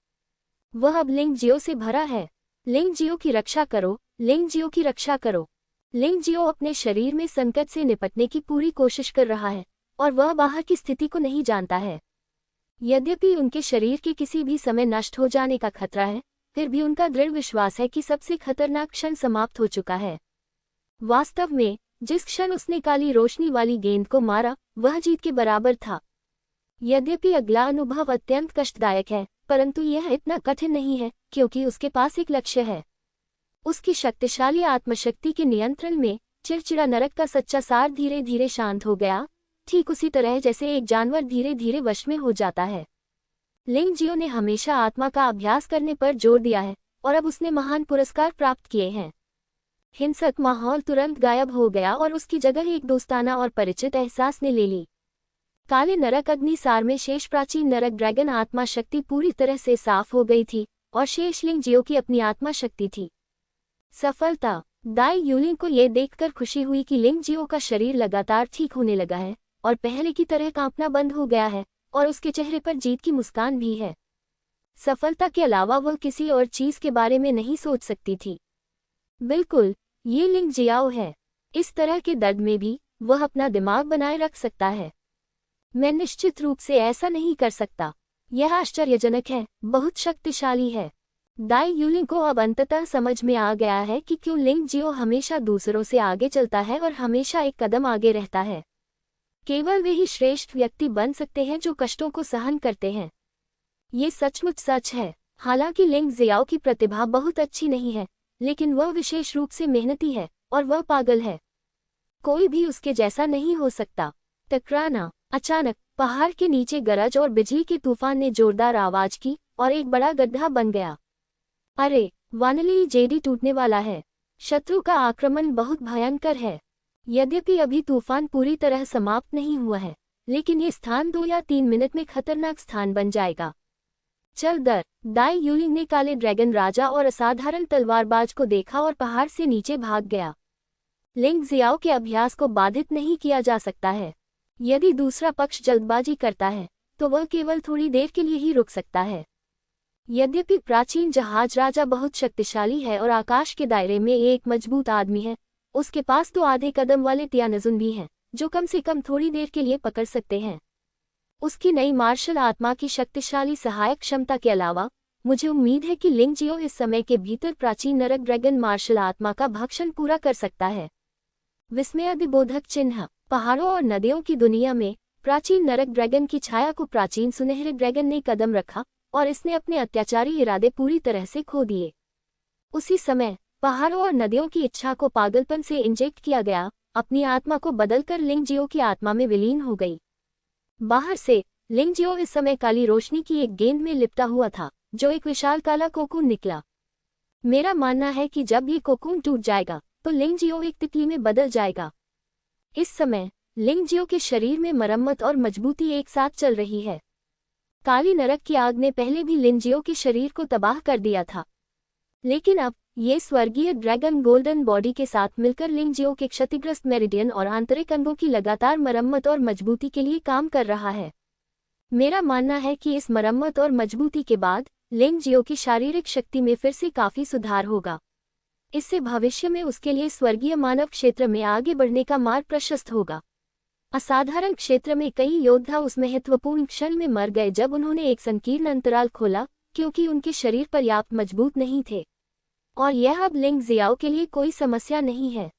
वह अब लिंग जियाओ से भरा है। लिंग जियाओ की रक्षा करो, लिंग जियाओ की रक्षा करो। लिंग जियाओ अपने शरीर में संकट से निपटने की पूरी कोशिश कर रहा है और वह बाहर की स्थिति को नहीं जानता है। यद्यपि उनके शरीर के किसी भी समय नष्ट हो जाने का खतरा है, फिर भी उनका दृढ़ विश्वास है कि सबसे खतरनाक क्षण समाप्त हो चुका है। वास्तव में जिस क्षण उसने काली रोशनी वाली गेंद को मारा, वह जीत के बराबर था। यद्यपि अगला अनुभव अत्यंत कष्टदायक है, परंतु यह इतना कठिन नहीं है क्योंकि उसके पास एक लक्ष्य है। उसकी शक्तिशाली आत्मशक्ति के नियंत्रण में चिड़चिड़ा नरक का सच्चा सार धीरे धीरे शांत हो गया, ठीक उसी तरह जैसे एक जानवर धीरे धीरे वश में हो जाता है। लिंग जियाओ ने हमेशा आत्मा का अभ्यास करने पर जोर दिया है और अब उसने महान पुरस्कार प्राप्त किए हैं। हिंसक माहौल तुरंत गायब हो गया और उसकी जगह एक दोस्ताना और परिचित एहसास ने ले ली। काले नरक अग्निसार में शेष प्राचीन नरक ड्रैगन आत्मा शक्ति पूरी तरह से साफ हो गई थी और शेष लिंग जियो की अपनी आत्मा शक्ति थी। सफलता। दाई यूलिंग को यह देखकर खुशी हुई कि लिंग जियो का शरीर लगातार ठीक होने लगा है और पहले की तरह कांपना बंद हो गया है और उसके चेहरे पर जीत की मुस्कान भी है। सफलता के अलावा वह किसी और चीज के बारे में नहीं सोच सकती थी। बिल्कुल, ये लिंग जियाओ है। इस तरह के दर्द में भी वह अपना दिमाग बनाए रख सकता है। मैं निश्चित रूप से ऐसा नहीं कर सकता। यह आश्चर्यजनक है, बहुत शक्तिशाली है। दाई यूलिंग को अब अंततः समझ में आ गया है कि क्यों लिंग जियो हमेशा दूसरों से आगे चलता है और हमेशा एक कदम आगे रहता है। केवल वे ही श्रेष्ठ व्यक्ति बन सकते हैं जो कष्टों को सहन करते हैं। ये सचमुच सच है। हालांकि लिंग जियाओ की प्रतिभा बहुत अच्छी नहीं है, लेकिन वह विशेष रूप से मेहनती है और वह पागल है। कोई भी उसके जैसा नहीं हो सकता। टकराना। अचानक पहाड़ के नीचे गरज और बिजली के तूफान ने जोरदार आवाज की और एक बड़ा गड्ढा बन गया। अरे, वानली जेडी टूटने वाला है। शत्रु का आक्रमण बहुत भयंकर है। यद्यपि अभी तूफान पूरी तरह समाप्त नहीं हुआ है, लेकिन ये स्थान 2 या 3 मिनट में खतरनाक स्थान बन जाएगा। चल दर। दाई यूलिंग ने काले ड्रैगन राजा और असाधारण तलवारबाज को देखा और पहाड़ से नीचे भाग गया। लिंग जियाओ के अभ्यास को बाधित नहीं किया जा सकता है। यदि दूसरा पक्ष जल्दबाजी करता है तो वह केवल थोड़ी देर के लिए ही रुक सकता है। यद्यपि प्राचीन जहाज राजा बहुत शक्तिशाली है और आकाश के दायरे में एक मजबूत आदमी है, उसके पास तो आधे कदम वाले तियानजुन भी हैं जो कम से कम थोड़ी देर के लिए पकड़ सकते हैं। उसकी नई मार्शल आत्मा की शक्तिशाली सहायक क्षमता के अलावा मुझे उम्मीद है कि लिंग जियो इस समय के भीतर प्राचीन नरक ड्रैगन मार्शल आत्मा का भक्षण पूरा कर सकता है। विस्मयादिबोधक चिन्ह। पहाड़ों और नदियों की दुनिया में प्राचीन नरक ड्रैगन की छाया को प्राचीन सुनहरे ड्रैगन ने कदम रखा और इसने अपने अत्याचारी इरादे पूरी तरह से खो दिए। उसी समय पहाड़ों और नदियों की इच्छा को पागलपन से इंजेक्ट किया गया, अपनी आत्मा को बदलकर लिंग जियो की आत्मा में विलीन हो गई। बाहर से लिंग जियो इस समय काली रोशनी की एक गेंद में लिपटा हुआ था, जो एक विशाल काला कोकून निकला। मेरा मानना है कि जब ये कोकून टूट जाएगा तो लिंग जियो एक तितली में बदल जाएगा। इस समय लिंग जियो के शरीर में मरम्मत और मजबूती एक साथ चल रही है। काली नरक की आग ने पहले भी लिंग जियो के शरीर को तबाह कर दिया था, लेकिन अब ये स्वर्गीय ड्रैगन गोल्डन बॉडी के साथ मिलकर लिंग जियो के क्षतिग्रस्त मेरिडियन और आंतरिक अंगों की लगातार मरम्मत और मजबूती के लिए काम कर रहा है। मेरा मानना है कि इस मरम्मत और मजबूती के बाद लिंग जियो की शारीरिक शक्ति में फिर से काफी सुधार होगा। इससे भविष्य में उसके लिए स्वर्गीय मानव क्षेत्र में आगे बढ़ने का मार्ग प्रशस्त होगा। असाधारण क्षेत्र में कई योद्धा उस महत्वपूर्ण क्षण में मर गए जब उन्होंने एक संकीर्ण अंतराल खोला, क्योंकि उनके शरीर पर्याप्त मजबूत नहीं थे। और यह अब लिंग जियाओ के लिए कोई समस्या नहीं है।